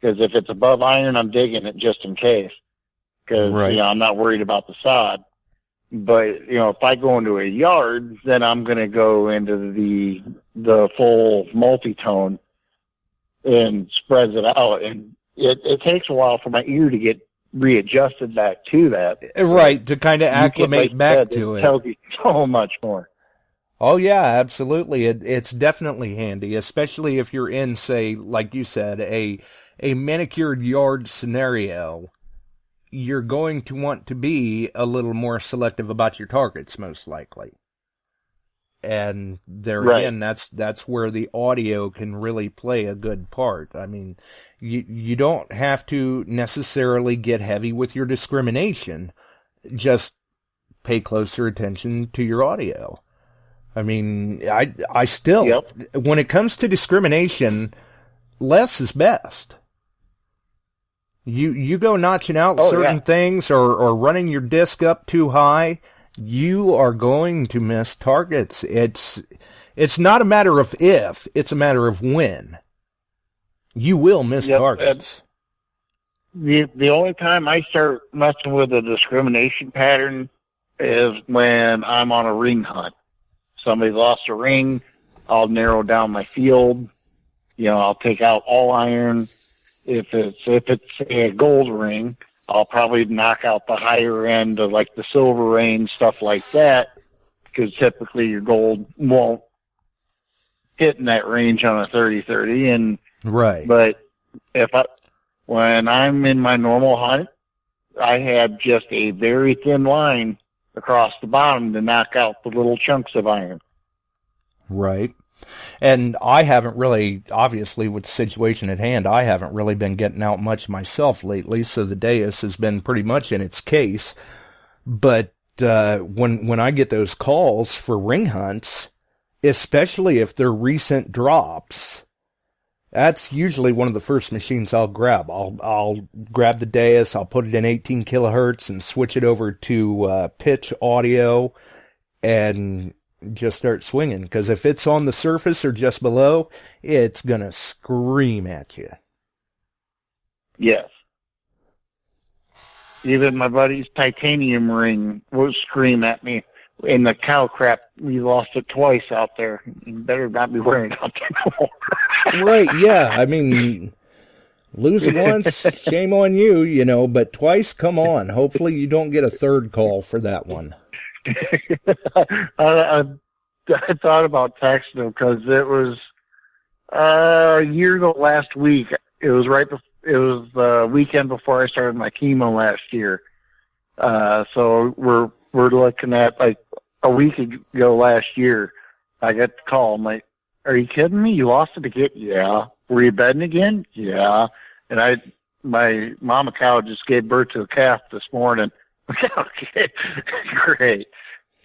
because if it's above iron, I'm digging it just in case, because I'm not worried about the sod. But if I go into a yard, then I'm going to go into the full multi-tone and spreads it out, and it takes a while for my ear to get readjusted back to that. Right, to kind of acclimate back to it. It tells you so much more. Oh yeah, absolutely. It's definitely handy, especially if you're in, say, like you said, a manicured yard scenario. You're going to want to be a little more selective about your targets, most likely. And there again, that's where the audio can really play a good part. I mean, you don't have to necessarily get heavy with your discrimination. Just pay closer attention to your audio. I mean, I still, when it comes to discrimination, less is best. You go notching out certain things or running your disc up too high, you are going to miss targets. It's not a matter of if, it's a matter of when. You will miss targets. The only time I start messing with a discrimination pattern is when I'm on a ring hunt. Somebody lost a ring, I'll narrow down my field. I'll take out all iron. If it's a gold ring, I'll probably knock out the higher end of like the silver range, stuff like that, because typically your gold won't hit in that range on a 30-30. And but when I'm in my normal hunt, I have just a very thin line across the bottom to knock out the little chunks of iron. Right. And I haven't really, obviously with the situation at hand, I haven't really been getting out much myself lately, so the dais has been pretty much in its case. But when I get those calls for ring hunts, especially if they're recent drops, that's usually one of the first machines I'll grab. I'll grab the dais, I'll put it in 18 kilohertz and switch it over to pitch audio and just start swinging, because if it's on the surface or just below, it's gonna scream at you. Yes. Even my buddy's titanium ring will scream at me. In the cow crap, we lost it twice out there. You better not be wearing it out there no more. Right, yeah. I mean, lose it once, shame on you, but twice, come on. Hopefully you don't get a third call for that one. I thought about texting him because it was a year ago last week. It was it was the weekend before I started my chemo last year. So we're looking at like a week ago last year. I got the call. I'm like, "Are you kidding me? You lost it again?" "Yeah." "Were you bedding again?" "Yeah." And my mama cow just gave birth to a calf this morning. Okay, great.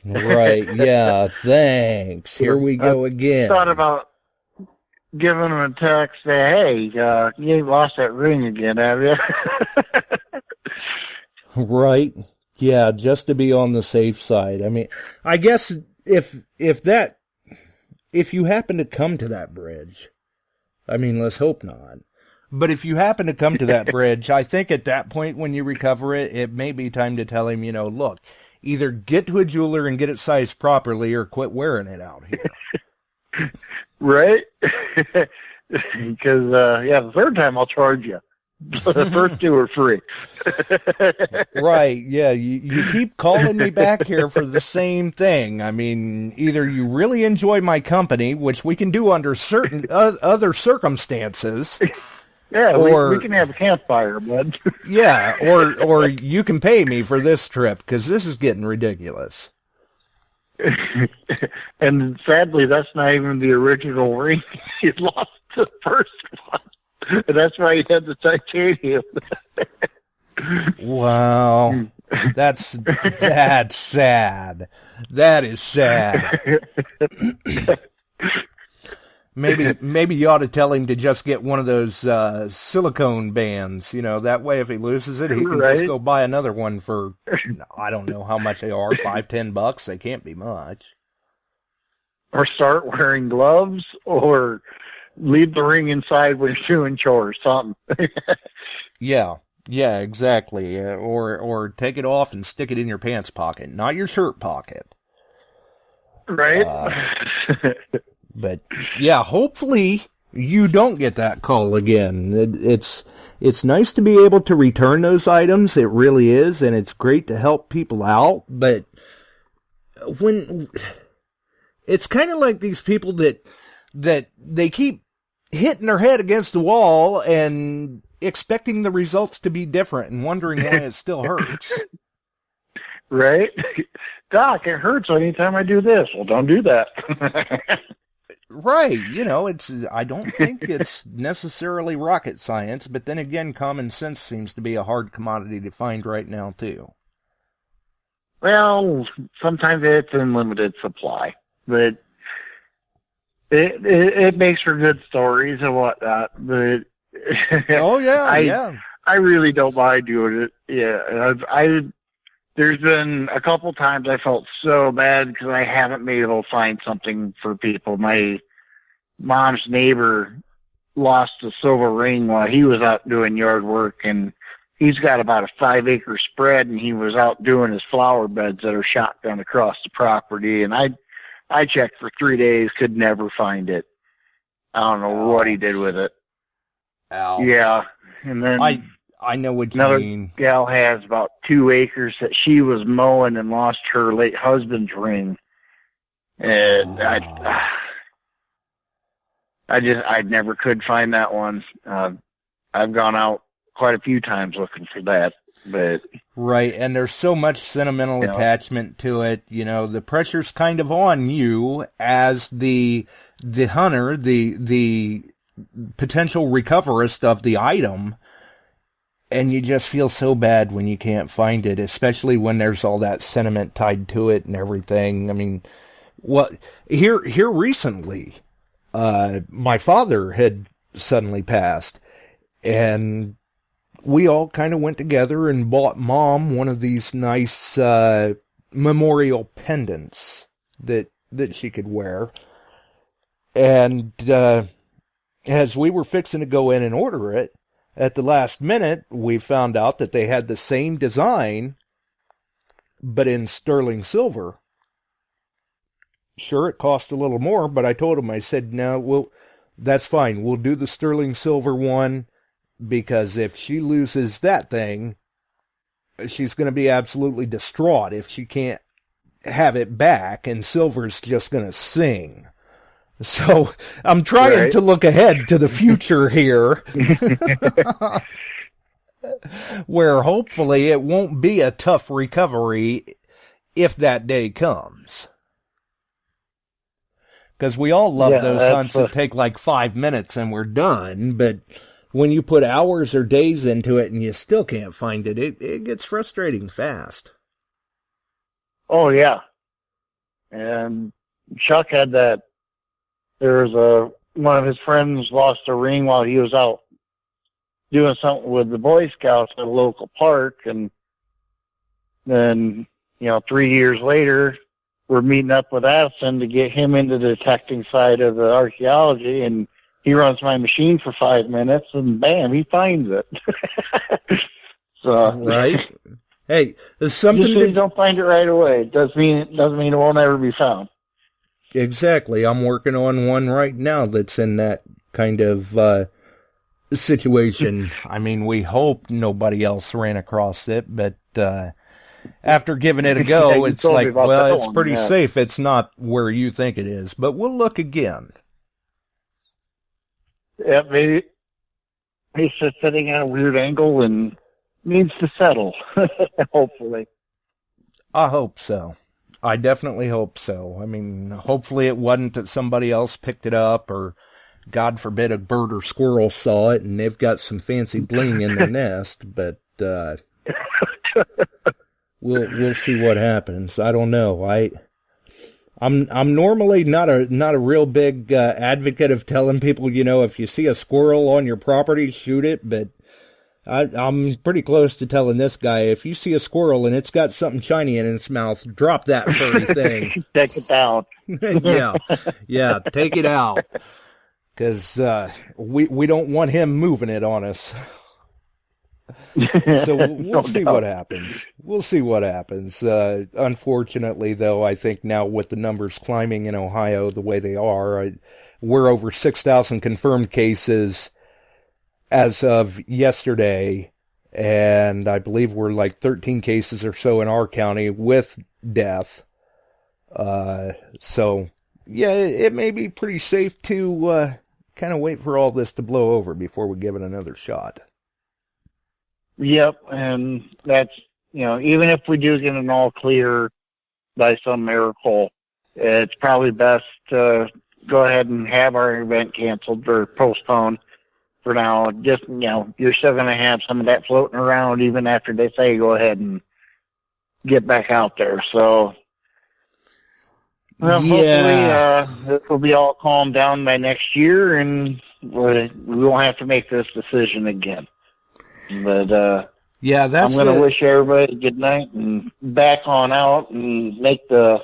Right, yeah, thanks. Here we go again. Thought about giving him a text, say, "Hey, you ain't lost that ring again, have you?" Right, yeah, just to be on the safe side. I mean, I guess if you happen to come to that bridge, I mean, let's hope not. But if you happen to come to that bridge, I think at that point when you recover it, it may be time to tell him, look, either get to a jeweler and get it sized properly or quit wearing it out here. Right? Because, the third time I'll charge you. The first two are free. Right, yeah. You keep calling me back here for the same thing. I mean, either you really enjoy my company, which we can do under certain other circumstances. Yeah, we can have a campfire, bud. Yeah, or you can pay me for this trip, because this is getting ridiculous. And sadly, that's not even the original ring. You lost the first one. And that's why you had the titanium. Wow. That's sad. That is sad. Maybe you ought to tell him to just get one of those silicone bands. That way if he loses it, he can just go buy another one for, I don't know how much they are, $5-10. They can't be much. Or start wearing gloves, or leave the ring inside when you're doing chores, something. Yeah, exactly. Or take it off and stick it in your pants pocket, not your shirt pocket. Right? But yeah, hopefully you don't get that call again. It's nice to be able to return those items. It really is, and it's great to help people out. But when it's kind of like these people that they keep hitting their head against the wall and expecting the results to be different and wondering why it still hurts. Right? Doc, it hurts anytime I do this. Well, don't do that. Right, I don't think it's necessarily rocket science, but then again, common sense seems to be a hard commodity to find right now, too. Well, sometimes it's in limited supply, but it makes for good stories and whatnot, but oh, yeah, I really don't mind doing it. Yeah, there's been a couple times I felt so bad because I haven't been able to find something for people. My mom's neighbor lost a silver ring while he was out doing yard work, and he's got about a 5-acre spread, and he was out doing his flower beds that are shotgun across the property, and I checked for 3 days, could never find it. I don't know what he did with it. Ouch. Yeah, and then I know what you another mean. gal has about 2 acres that she was mowing and lost her late husband's ring. And I never could find that one. I've gone out quite a few times looking for that, but right. And there's so much sentimental attachment to it. The pressure's kind of on you as the hunter, the potential recoverist of the item. And you just feel so bad when you can't find it, especially when there's all that sentiment tied to it and everything. I mean, here recently, my father had suddenly passed, and we all kind of went together and bought Mom one of these nice memorial pendants that she could wear. And as we were fixing to go in and order it, at the last minute, we found out that they had the same design, but in sterling silver. Sure, it cost a little more, but I told him, I said, no, that's fine. We'll do the sterling silver one, because if she loses that thing, she's going to be absolutely distraught if she can't have it back, and silver's just going to sing. So I'm trying to look ahead to the future here, where hopefully it won't be a tough recovery if that day comes. Because we all love those hunts that take like 5 minutes and we're done, but when you put hours or days into it and you still can't find it, it gets frustrating fast. Oh, yeah. And Chuck had that. There was one of his friends lost a ring while he was out doing something with the Boy Scouts at a local park, and then 3 years later, we're meeting up with Addison to get him into the detecting side of the archaeology, and he runs my machine for 5 minutes, and bam, he finds it. So right. Hey, there's something. Just so you don't find it right away, doesn't mean it won't ever be found. Exactly. I'm working on one right now that's in that kind of situation. I mean, we hope nobody else ran across it, but after giving it a go, it's like, well, it's pretty safe. It's not where you think it is, but we'll look again. Yeah, maybe he's just sitting at a weird angle and needs to settle, hopefully. I hope so. I definitely hope so. I mean, hopefully it wasn't that somebody else picked it up, or God forbid a bird or squirrel saw it and they've got some fancy bling in their nest, but we'll see what happens. I don't know. I'm normally not a real big advocate of telling people, if you see a squirrel on your property, shoot it. But I'm pretty close to telling this guy, if you see a squirrel and it's got something shiny in its mouth, drop that furry thing. Take it down. yeah, take it out, because we don't want him moving it on us. So we'll see what happens. We'll see what happens. Unfortunately, though, I think now with the numbers climbing in Ohio the way they are, we're over 6,000 confirmed cases as of yesterday, and I believe we're like 13 cases or so in our county with death. So, yeah, it may be pretty safe to kind of wait for all this to blow over before we give it another shot. Yep, and that's, even if we do get an all clear by some miracle, it's probably best to go ahead and have our event canceled or postponed for now. Just, you're still going to have some of that floating around even after they say go ahead and get back out there. So, hopefully this will be all calmed down by next year, and we won't have to make this decision again. But I'm going to wish everybody good night and back on out and make the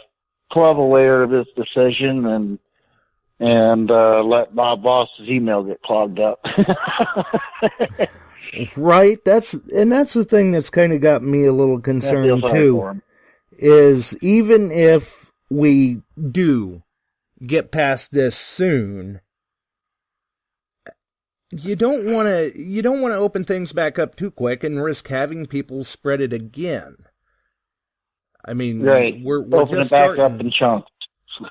club aware of this decision and let Bob Voss's email get clogged up. Right. That's the thing that's kind of got me a little concerned too. Is even if we do get past this soon, you don't want to open things back up too quick and risk having people spread it again. I mean, right. We're open just it back up in chunks.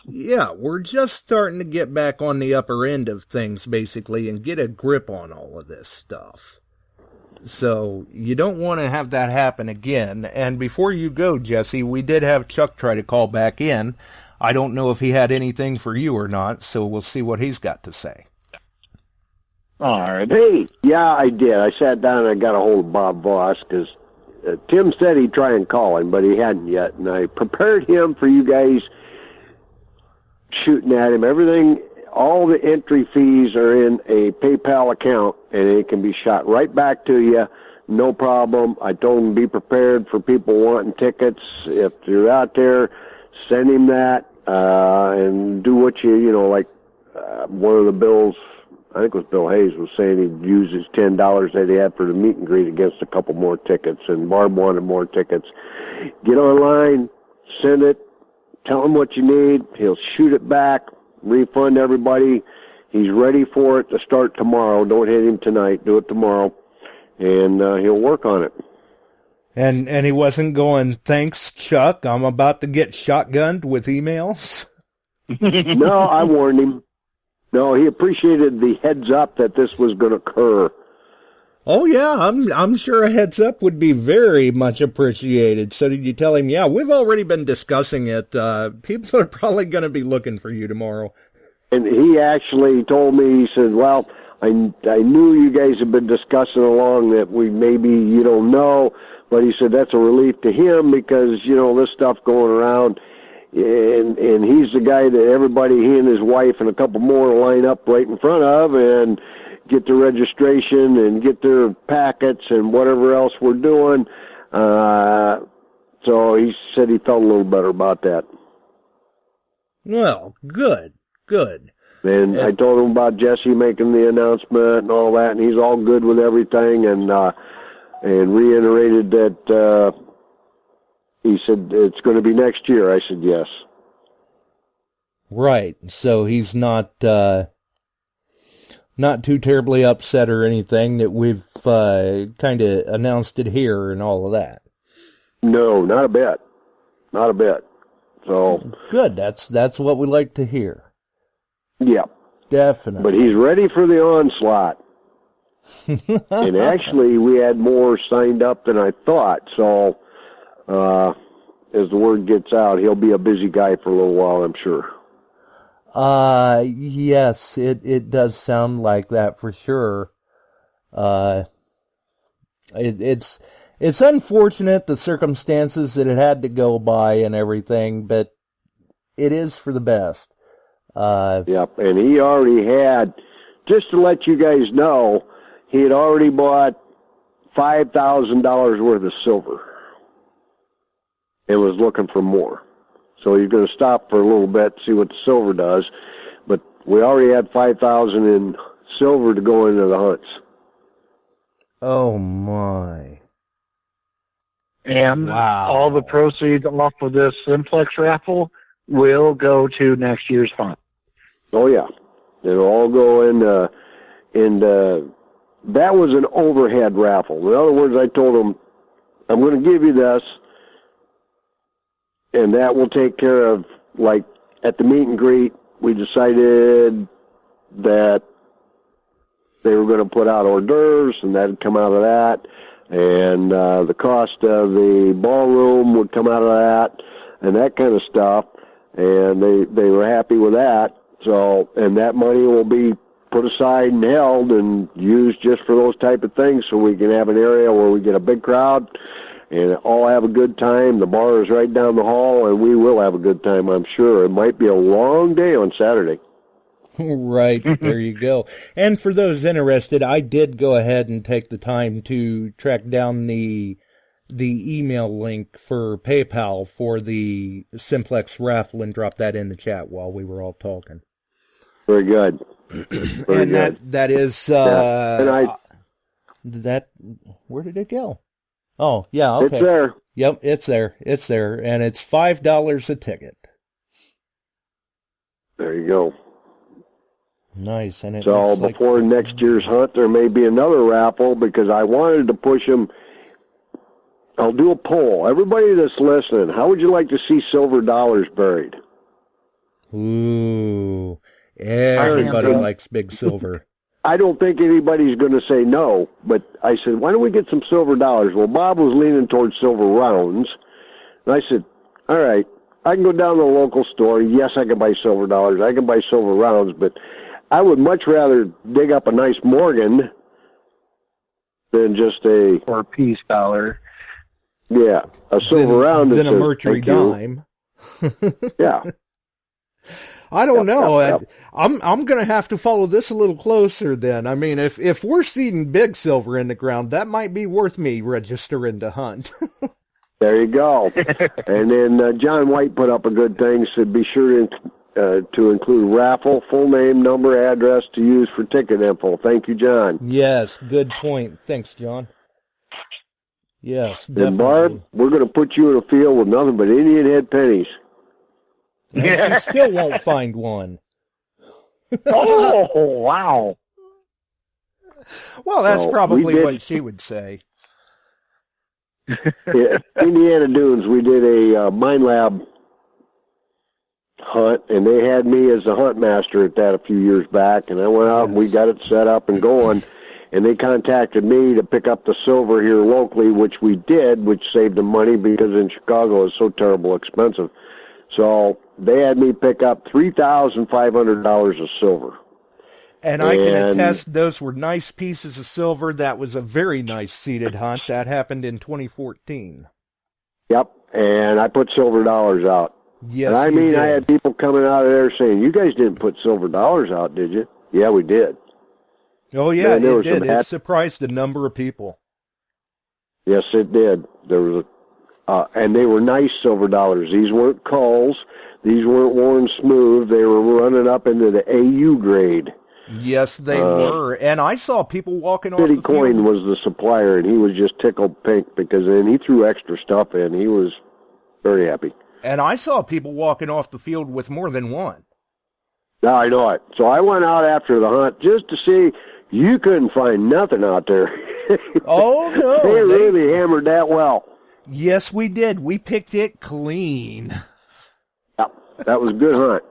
Yeah, we're just starting to get back on the upper end of things, basically, and get a grip on all of this stuff. So you don't want to have that happen again. And before you go, Jesse, we did have Chuck try to call back in. I don't know if he had anything for you or not, so we'll see what he's got to say. All right. Hey, yeah, I did. I sat down and I got a hold of Bob Voss because Tim said he'd try and call him, but he hadn't yet. And I prepared him for you guys shooting at him. Everything, all the entry fees are in a PayPal account, and it can be shot right back to you. No problem. I told him be prepared for people wanting tickets. If you're out there, send him that and do what like one of the bills, I think it was Bill Hayes, was saying he'd use his $10 that he had for the meet and greet against a couple more tickets, and Barb wanted more tickets. Get online, send it, tell him what you need. He'll shoot it back, refund everybody. He's ready for it to start tomorrow. Don't hit him tonight. Do it tomorrow, and he'll work on it. And he wasn't going, thanks, Chuck, I'm about to get shotgunned with emails? No, I warned him. No, he appreciated the heads up that this was going to occur. Oh, yeah, I'm sure a heads up would be very much appreciated. So did you tell him, yeah, we've already been discussing it. People are probably going to be looking for you tomorrow. And he actually told me, he said, well, I knew you guys have been discussing along that maybe you don't know, but he said that's a relief to him because, this stuff going around. And he's the guy that everybody, he and his wife and a couple more line up right in front of and get their registration and get their packets and whatever else we're doing. So he said he felt a little better about that. Well, good. And I told him about Jesse making the announcement and all that, and he's all good with everything, and reiterated that he said it's going to be next year. I said yes. Right. So he's not too terribly upset or anything that we've kind of announced it here and all of that. No, not a bit. Not a bit. So good. That's what we like to hear. Yeah. Definitely. But he's ready for the onslaught. And actually, we had more signed up than I thought. So as the word gets out, he'll be a busy guy for a little while, I'm sure. Yes, it does sound like that for sure. It's unfortunate the circumstances that it had to go by and everything, but it is for the best. Yep, and he already had, just to let you guys know, he had already bought $5,000 worth of silver and was looking for more. So he's going to stop for a little bit, see what the silver does. But we already had $5,000 in silver to go into the hunts. Oh, my. And Wow. all the proceeds off of this Simplex raffle will go to next year's hunt. Oh, yeah. It'll all go in, and that was an overhead raffle. In other words, I told him, I'm going to give you this, and that will take care of, like, at the meet and greet, we decided that they were going to put out hors d'oeuvres, and that would come out of that, and the cost of the ballroom would come out of that, and that kind of stuff, and they were happy with that. So, and that money will be put aside and held and used just for those type of things, so we can have an area where we get a big crowd and all have a good time. The bar is right down the hall, and we will have a good time, I'm sure. It might be a long day on Saturday. Right, there you go. And for those interested, I did go ahead and take the time to track down the email link for PayPal for the Simplex raffle and drop that in the chat while we were all talking. Very good. Very and good. that is And that where did it go? Oh, yeah, okay. It's there. Yep, it's there. It's there, and it's $5 a ticket. There you go. Nice. And it So looks before next year's hunt, there may be another raffle because I wanted to push them. I'll do a poll. Everybody that's listening, how would you like to see silver dollars buried? Ooh, everybody likes big silver. I don't think anybody's going to say no, but I said, why don't we get some silver dollars? Well, Bob was leaning towards silver rounds, and I said, all right, I can go down to the local store. Yes, I can buy silver dollars. I can buy silver rounds, but I would much rather dig up a nice Morgan than just a... Or a peace dollar. Yeah, a silver round. Than a Mercury dime. Yeah. I don't know. Yep. I'm going to have to follow this a little closer then. I mean, if we're seeing big silver in the ground, that might be worth me registering to hunt. There you go. And then John White put up a good thing, said be sure to include raffle, full name, number, address to use for ticket info. Thank you, John. Yes, good point. Thanks, John. Yes, definitely. And Barb, we're going to put you in a field with nothing but Indian head pennies. And she still won't find one. Oh, wow. Well, that's So probably what she would say. Yeah, Indiana Dunes, we did a Mine Lab hunt, and they had me as the hunt master at that a few years back, and I went out and we got it set up and going, and they contacted me to pick up the silver here locally, which we did, which saved them money because in Chicago it's so terrible expensive. So they had me pick up $3,500 of silver. And I can attest those were nice pieces of silver. That was a very nice seated hunt. That happened in 2014. Yep, and I put silver dollars out. Yes, and I you mean, did. I had people coming out of there saying, you guys didn't put silver dollars out, did you? Yeah, we did. Oh, yeah, Man, it did. It surprised a number of people. Yes, it did. There was and they were nice silver dollars. These weren't culls. These weren't worn smooth. They were running up into the AU grade. Yes, they were. And I saw people walking off the City Coin field. was the supplier, and he was just tickled pink because then he threw extra stuff in. He was very happy. And I saw people walking off the field with more than one. No, I know it. So I went out after the hunt just to see. You couldn't find nothing out there. Oh, no. They really hammered that well. Yes, we did. We picked it clean. Yep, that was a good hunt.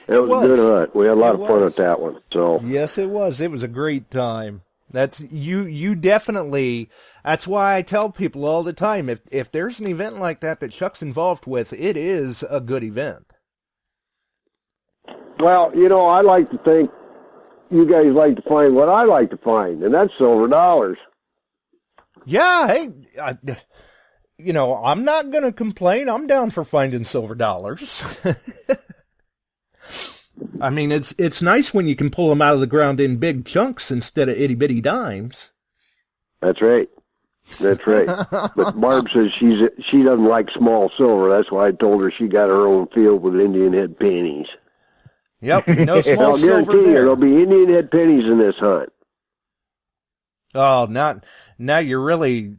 It was a good hunt. We had a lot of fun at that one. So yes, it was. It was a great time. That's you definitely. That's why I tell people all the time, if there's an event like that Chuck's involved with, it is a good event. Well, you know, I like to think you guys like to find what I like to find, and that's silver dollars. Yeah, hey, I'm not going to complain. I'm down for finding silver dollars. I mean, it's nice when you can pull them out of the ground in big chunks instead of itty-bitty dimes. That's right. That's right. But Barb says she doesn't like small silver. That's why I told her she got her own field with Indian head pennies. Yep, no small I'll silver guarantee you, there. there'll be Indian head pennies in this hunt. Oh, now you're really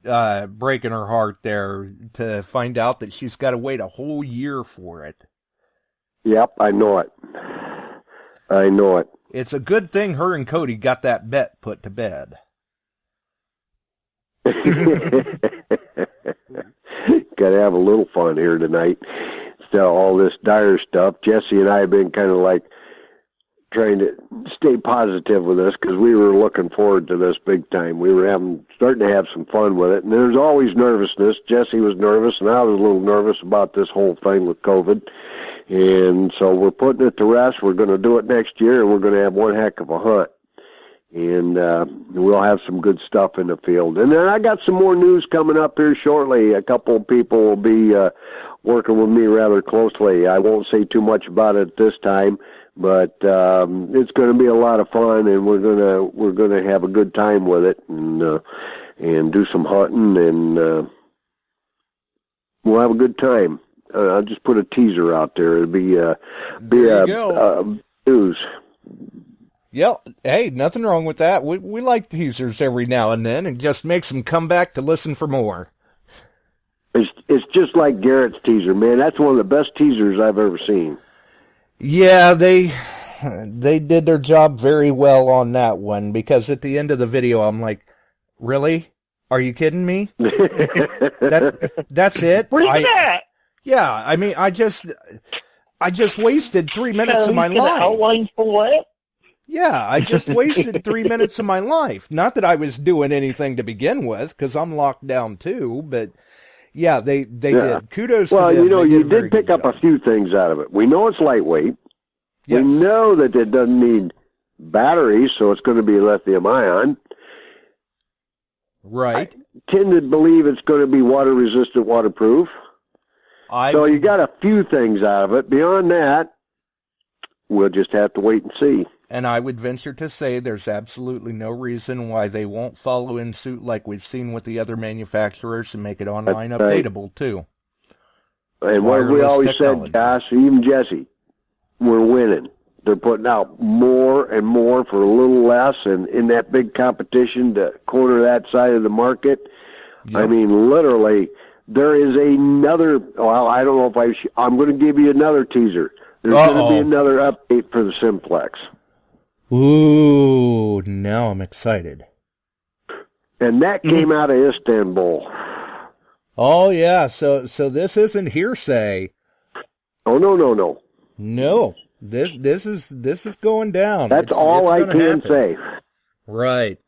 breaking her heart there to find out that she's got to wait a whole year for it. Yep, I know it. I know it. It's a good thing her and Cody got that bet put to bed. Got to have a little fun here tonight. Instead of all this dire stuff, Jesse and I have been kind of like trying to stay positive with this because we were looking forward to this big time. We were starting to have some fun with it, and there's always nervousness. Jesse was nervous, and I was a little nervous about this whole thing with COVID. And so we're putting it to rest. We're going to do it next year, and we're going to have one heck of a hunt. And we'll have some good stuff in the field. And then I got some more news coming up here shortly. A couple of people will be working with me rather closely. I won't say too much about it this time, but it's going to be a lot of fun, and we're gonna have a good time with it, and do some hunting, and we'll have a good time. I'll just put a teaser out there. It'll be news. Yep. Hey, nothing wrong with that. We like teasers every now and then. It just makes them come back to listen for more. It's just like Garrett's teaser, man. That's one of the best teasers I've ever seen. Yeah, they did their job very well on that one, because at the end of the video, I'm like, really? Are you kidding me? That's it? Where's that? Yeah, I mean, I just wasted 3 minutes of my life. Outline for what? Yeah, I just wasted 3 minutes of my life. Not that I was doing anything to begin with, because I'm locked down too, but yeah, they did. Kudos to them. Well, you did pick up a few things out of it. We know it's lightweight. Yes. We know that it doesn't need batteries, so it's going to be lithium ion. Right. I tend to believe it's going to be water resistant, waterproof. So you got a few things out of it. Beyond that, we'll just have to wait and see. And I would venture to say there's absolutely no reason why they won't follow in suit like we've seen with the other manufacturers and make it online updatable, too. And what we always said, Josh, even Jesse, we're winning. They're putting out more and more for a little less, and in that big competition to corner that side of the market, yep. I mean, literally, there is another, well, I don't know if I'm going to give you another teaser. There's going to be another update for the Simplex. Ooh, now I'm excited. And that came out of Istanbul. Oh, yeah, so this isn't hearsay. Oh, no. No, this is going down. That's all I can say. Right.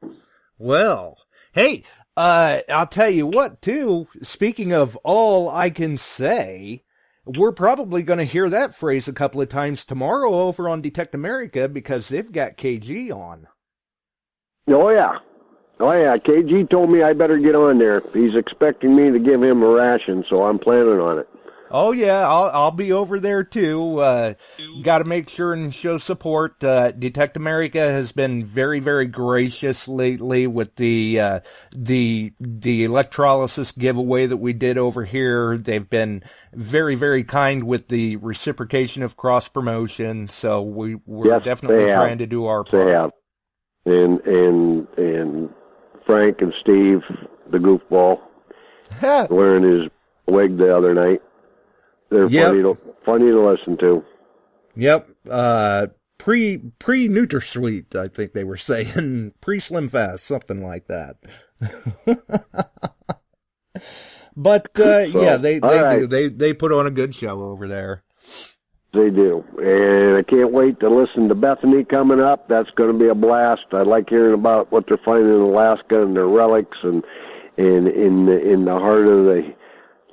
Well, hey, I'll tell you what, too, speaking of all I can say, we're probably going to hear that phrase a couple of times tomorrow over on Detect America, because they've got KG on. Oh, yeah. KG told me I better get on there. He's expecting me to give him a ration, so I'm planning on it. Oh, yeah, I'll be over there, too. Got to make sure and show support. Detect America has been very, very gracious lately with the electrolysis giveaway that we did over here. They've been very, very kind with the reciprocation of cross-promotion, so we're definitely trying to do our part. They have. And Frank and Steve, the goofball, wearing his wig the other night. They're funny to listen to. Yep. Pre-NutraSweet, I think they were saying. Pre-Slim Fast, something like that. But, they do. They put on a good show over there. They do. And I can't wait to listen to Bethany coming up. That's going to be a blast. I like hearing about what they're finding in Alaska and their relics and in the heart of the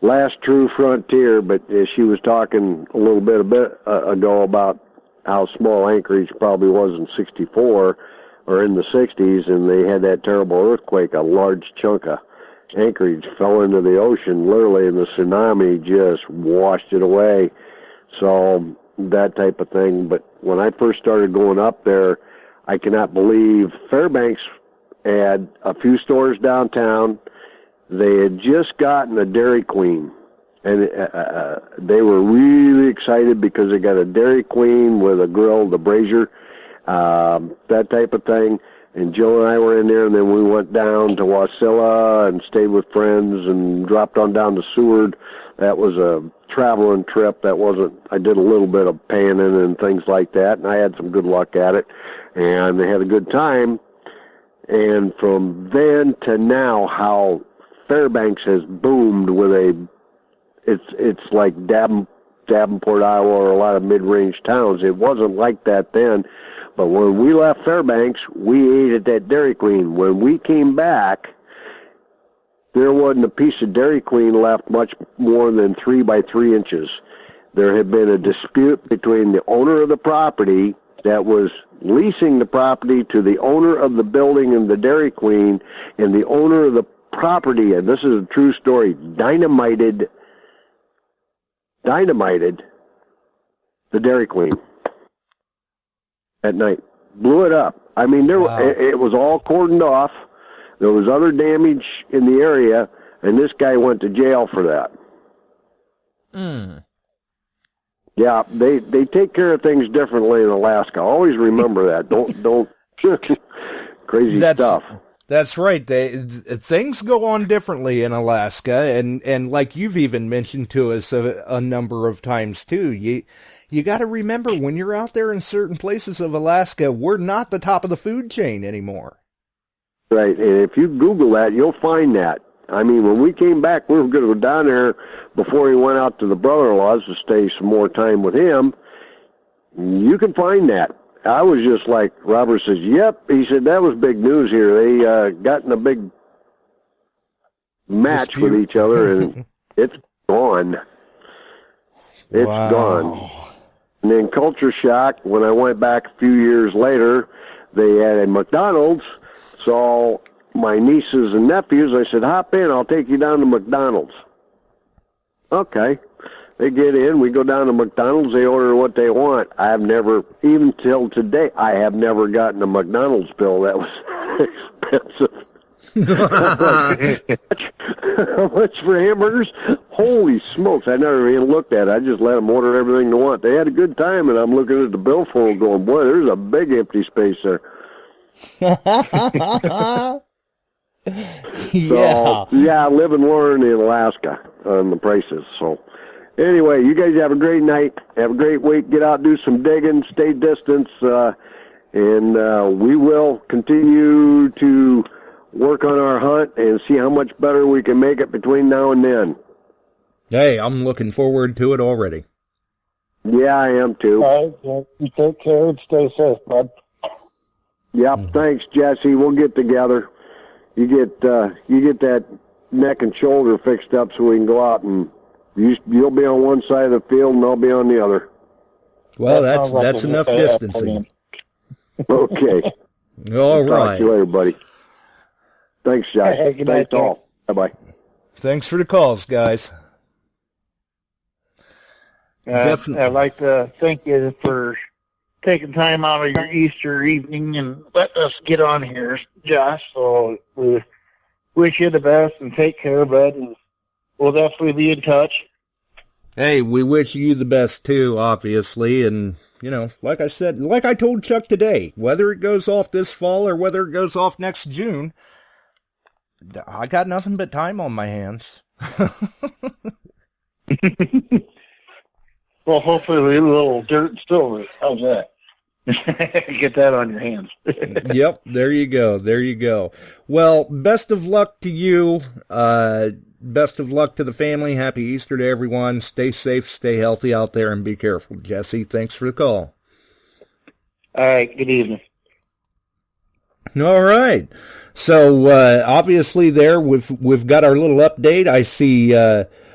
last true frontier. But she was talking a little bit ago about how small Anchorage probably was in '64 or in the '60s, and they had that terrible earthquake, a large chunk of Anchorage fell into the ocean literally, and the tsunami just washed it away. So that type of thing. But when I first started going up there, I cannot believe Fairbanks had a few stores downtown. They had just gotten a Dairy Queen, and they were really excited because they got a Dairy Queen with a grill, the brazier, that type of thing. And Joe and I were in there, and then we went down to Wasilla and stayed with friends and dropped on down to Seward. That was a traveling trip. That wasn't, I did a little bit of panning and things like that, and I had some good luck at it, and they had a good time. And from then to now, how Fairbanks has boomed with it's like Davenport, Iowa, or a lot of mid-range towns. It wasn't like that then. But when we left Fairbanks, we ate at that Dairy Queen. When we came back, there wasn't a piece of Dairy Queen left much more than 3 by 3 inches. There had been a dispute between the owner of the property that was leasing the property to the owner of the building and the Dairy Queen, and the owner of the property, and this is a true story, dynamited the Dairy Queen at night. Blew it up. I mean, it was all cordoned off. There was other damage in the area, and this guy went to jail for that. Yeah, they take care of things differently in Alaska. Always remember that. Don't crazy stuff. That's right. Things go on differently in Alaska, and like you've even mentioned to us a number of times too. You got to remember, when you're out there in certain places of Alaska, we're not the top of the food chain anymore. Right, and if you Google that, you'll find that. I mean, when we came back, we were going to go down there before he went out to the brother-in-law's to stay some more time with him. You can find that. I was just like, Robert says, yep. He said, that was big news here. They got in a big match with each other, and it's gone. It's gone. And then culture shock, when I went back a few years later, they had a McDonald's. So my nieces and nephews, I said, hop in, I'll take you down to McDonald's. Okay. They get in, we go down to McDonald's, they order what they want. I have never, even till today, I have never gotten a McDonald's bill that was expensive. How much for hamburgers? Holy smokes, I never even looked at it. I just let them order everything they want. They had a good time, and I'm looking at the bill for them going, boy, there's a big empty space there. So, yeah, live and learn in Alaska on the prices. So anyway, you guys have a great night. Have a great week. Get out, do some digging, stay distance, and we will continue to work on our hunt and see how much better we can make it between now and then. Hey, I'm looking forward to it already. Yeah, I am too. All right, well, you take care and stay safe, bud. Yep, thanks, Jesse. We'll get together. You get that neck and shoulder fixed up so we can go out, and you'll be on one side of the field and I'll be on the other. Well, that's enough distancing. Okay. All right. Talk to you later, buddy. Thanks, Josh. Hey, good night, Thanks all. Bye-bye. Thanks for the calls, guys. I'd like to thank you for taking time out of your Easter evening and letting us get on here, Josh. So we wish you the best and take care, bud. And we'll definitely be in touch. Hey, we wish you the best too, obviously. And, you know, like I said, like I told Chuck today, whether it goes off this fall or whether it goes off next June, I got nothing but time on my hands. Well, hopefully a little dirt still. How's that? Get that on your hands. Yep, there you go. There you go. Well, best of luck to you. Best of luck to the family. Happy Easter to everyone. Stay safe, stay healthy out there, and be careful. Jesse, thanks for the call. All right, good evening. All right. So, obviously there, we've got our little update. I see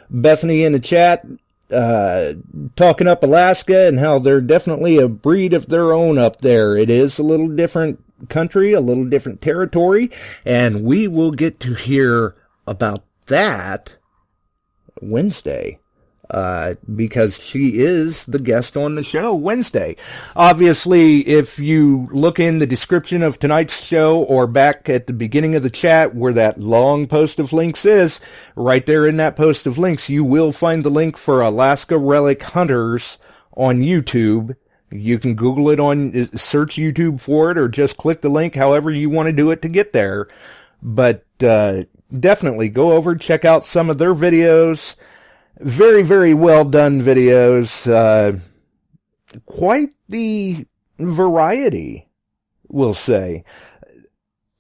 Bethany in the chat talking up Alaska and how they're definitely a breed of their own up there. It is a little different country, a little different territory, and we will get to hear about that Wednesday. Because she is the guest on the show Wednesday. Obviously, if you look in the description of tonight's show or back at the beginning of the chat where that long post of links is, right there in that post of links, you will find the link for Alaska Relic Hunters on YouTube. You can Google it search YouTube for it, or just click the link however you want to do it to get there. But definitely go over, check out some of their videos. Very, very well done videos. Quite the variety, we'll say.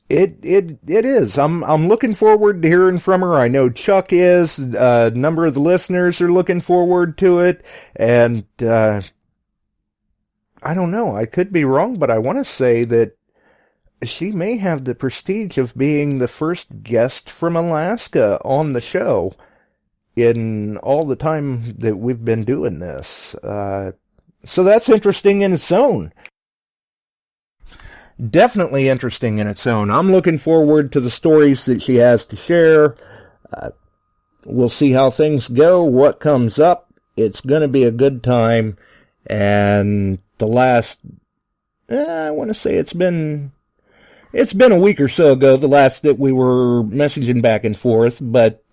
It is. I'm looking forward to hearing from her. I know Chuck is. A number of the listeners are looking forward to it. And, I don't know. I could be wrong, but I want to say that she may have the prestige of being the first guest from Alaska on the show in all the time that we've been doing this. So that's interesting in its own. Definitely interesting in its own. I'm looking forward to the stories that she has to share. We'll see how things go, what comes up. It's going to be a good time. And the last, I want to say it's been a week or so ago, the last that we were messaging back and forth, but,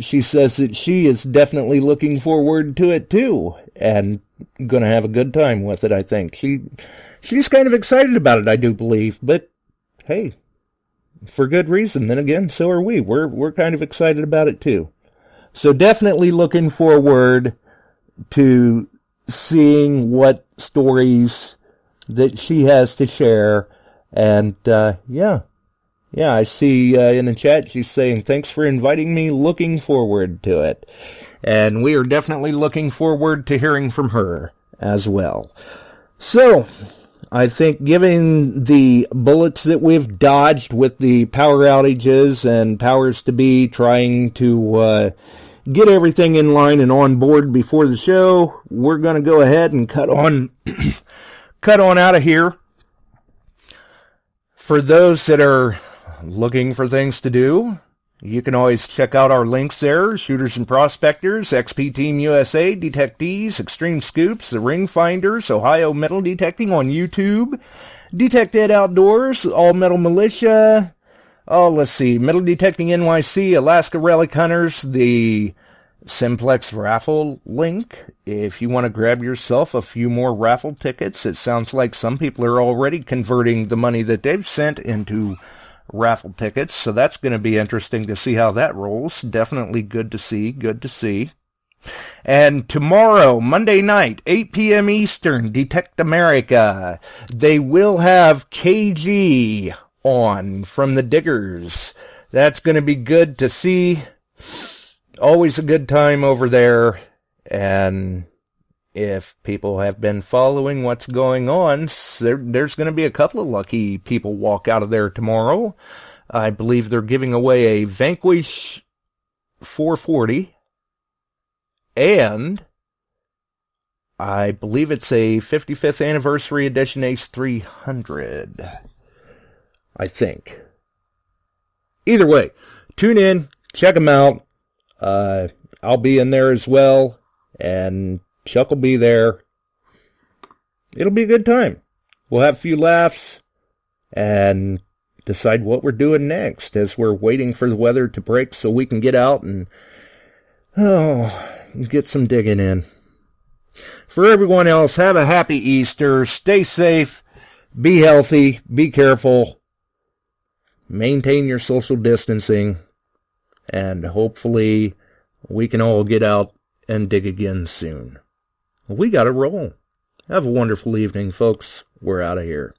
she says that she is definitely looking forward to it too, and gonna have a good time with it, I think. She's kind of excited about it, I do believe, but hey, for good reason. Then again, so are we. We're kind of excited about it too. So definitely looking forward to seeing what stories that she has to share, and yeah, I see in the chat she's saying, thanks for inviting me, looking forward to it. And we are definitely looking forward to hearing from her as well. So, I think given the bullets that we've dodged with the power outages and powers to be trying to get everything in line and on board before the show, we're going to go ahead and cut on out of here. For those that are looking for things to do, you can always check out our links there. Shooters and Prospectors, XP Team USA, Detectees, Extreme Scoops, TheRingFinders, Ohio Metal Detecting on YouTube, Detected Outdoors, All Metal Militia, Metal Detecting NYC, Alaska Relic Hunters, the Simplex raffle link. If you want to grab yourself a few more raffle tickets, it sounds like some people are already converting the money that they've sent into raffle tickets, so that's going to be interesting to see how that rolls. Definitely good to see. And tomorrow, Monday night, 8 p.m. Eastern, Detect America. They will have KG on from the Diggers. That's going to be good to see. Always a good time over there. And if people have been following what's going on, there's going to be a couple of lucky people walk out of there tomorrow. I believe they're giving away a Vanquish 440, and I believe it's a 55th anniversary edition Ace 300, I think. Either way, tune in, check them out. I'll be in there as well, and Chuck will be there. It'll be a good time. We'll have a few laughs and decide what we're doing next as we're waiting for the weather to break so we can get out and get some digging in. For everyone else, have a happy Easter. Stay safe. Be healthy. Be careful. Maintain your social distancing. And hopefully we can all get out and dig again soon. We got to roll. Have a wonderful evening, folks. We're out of here.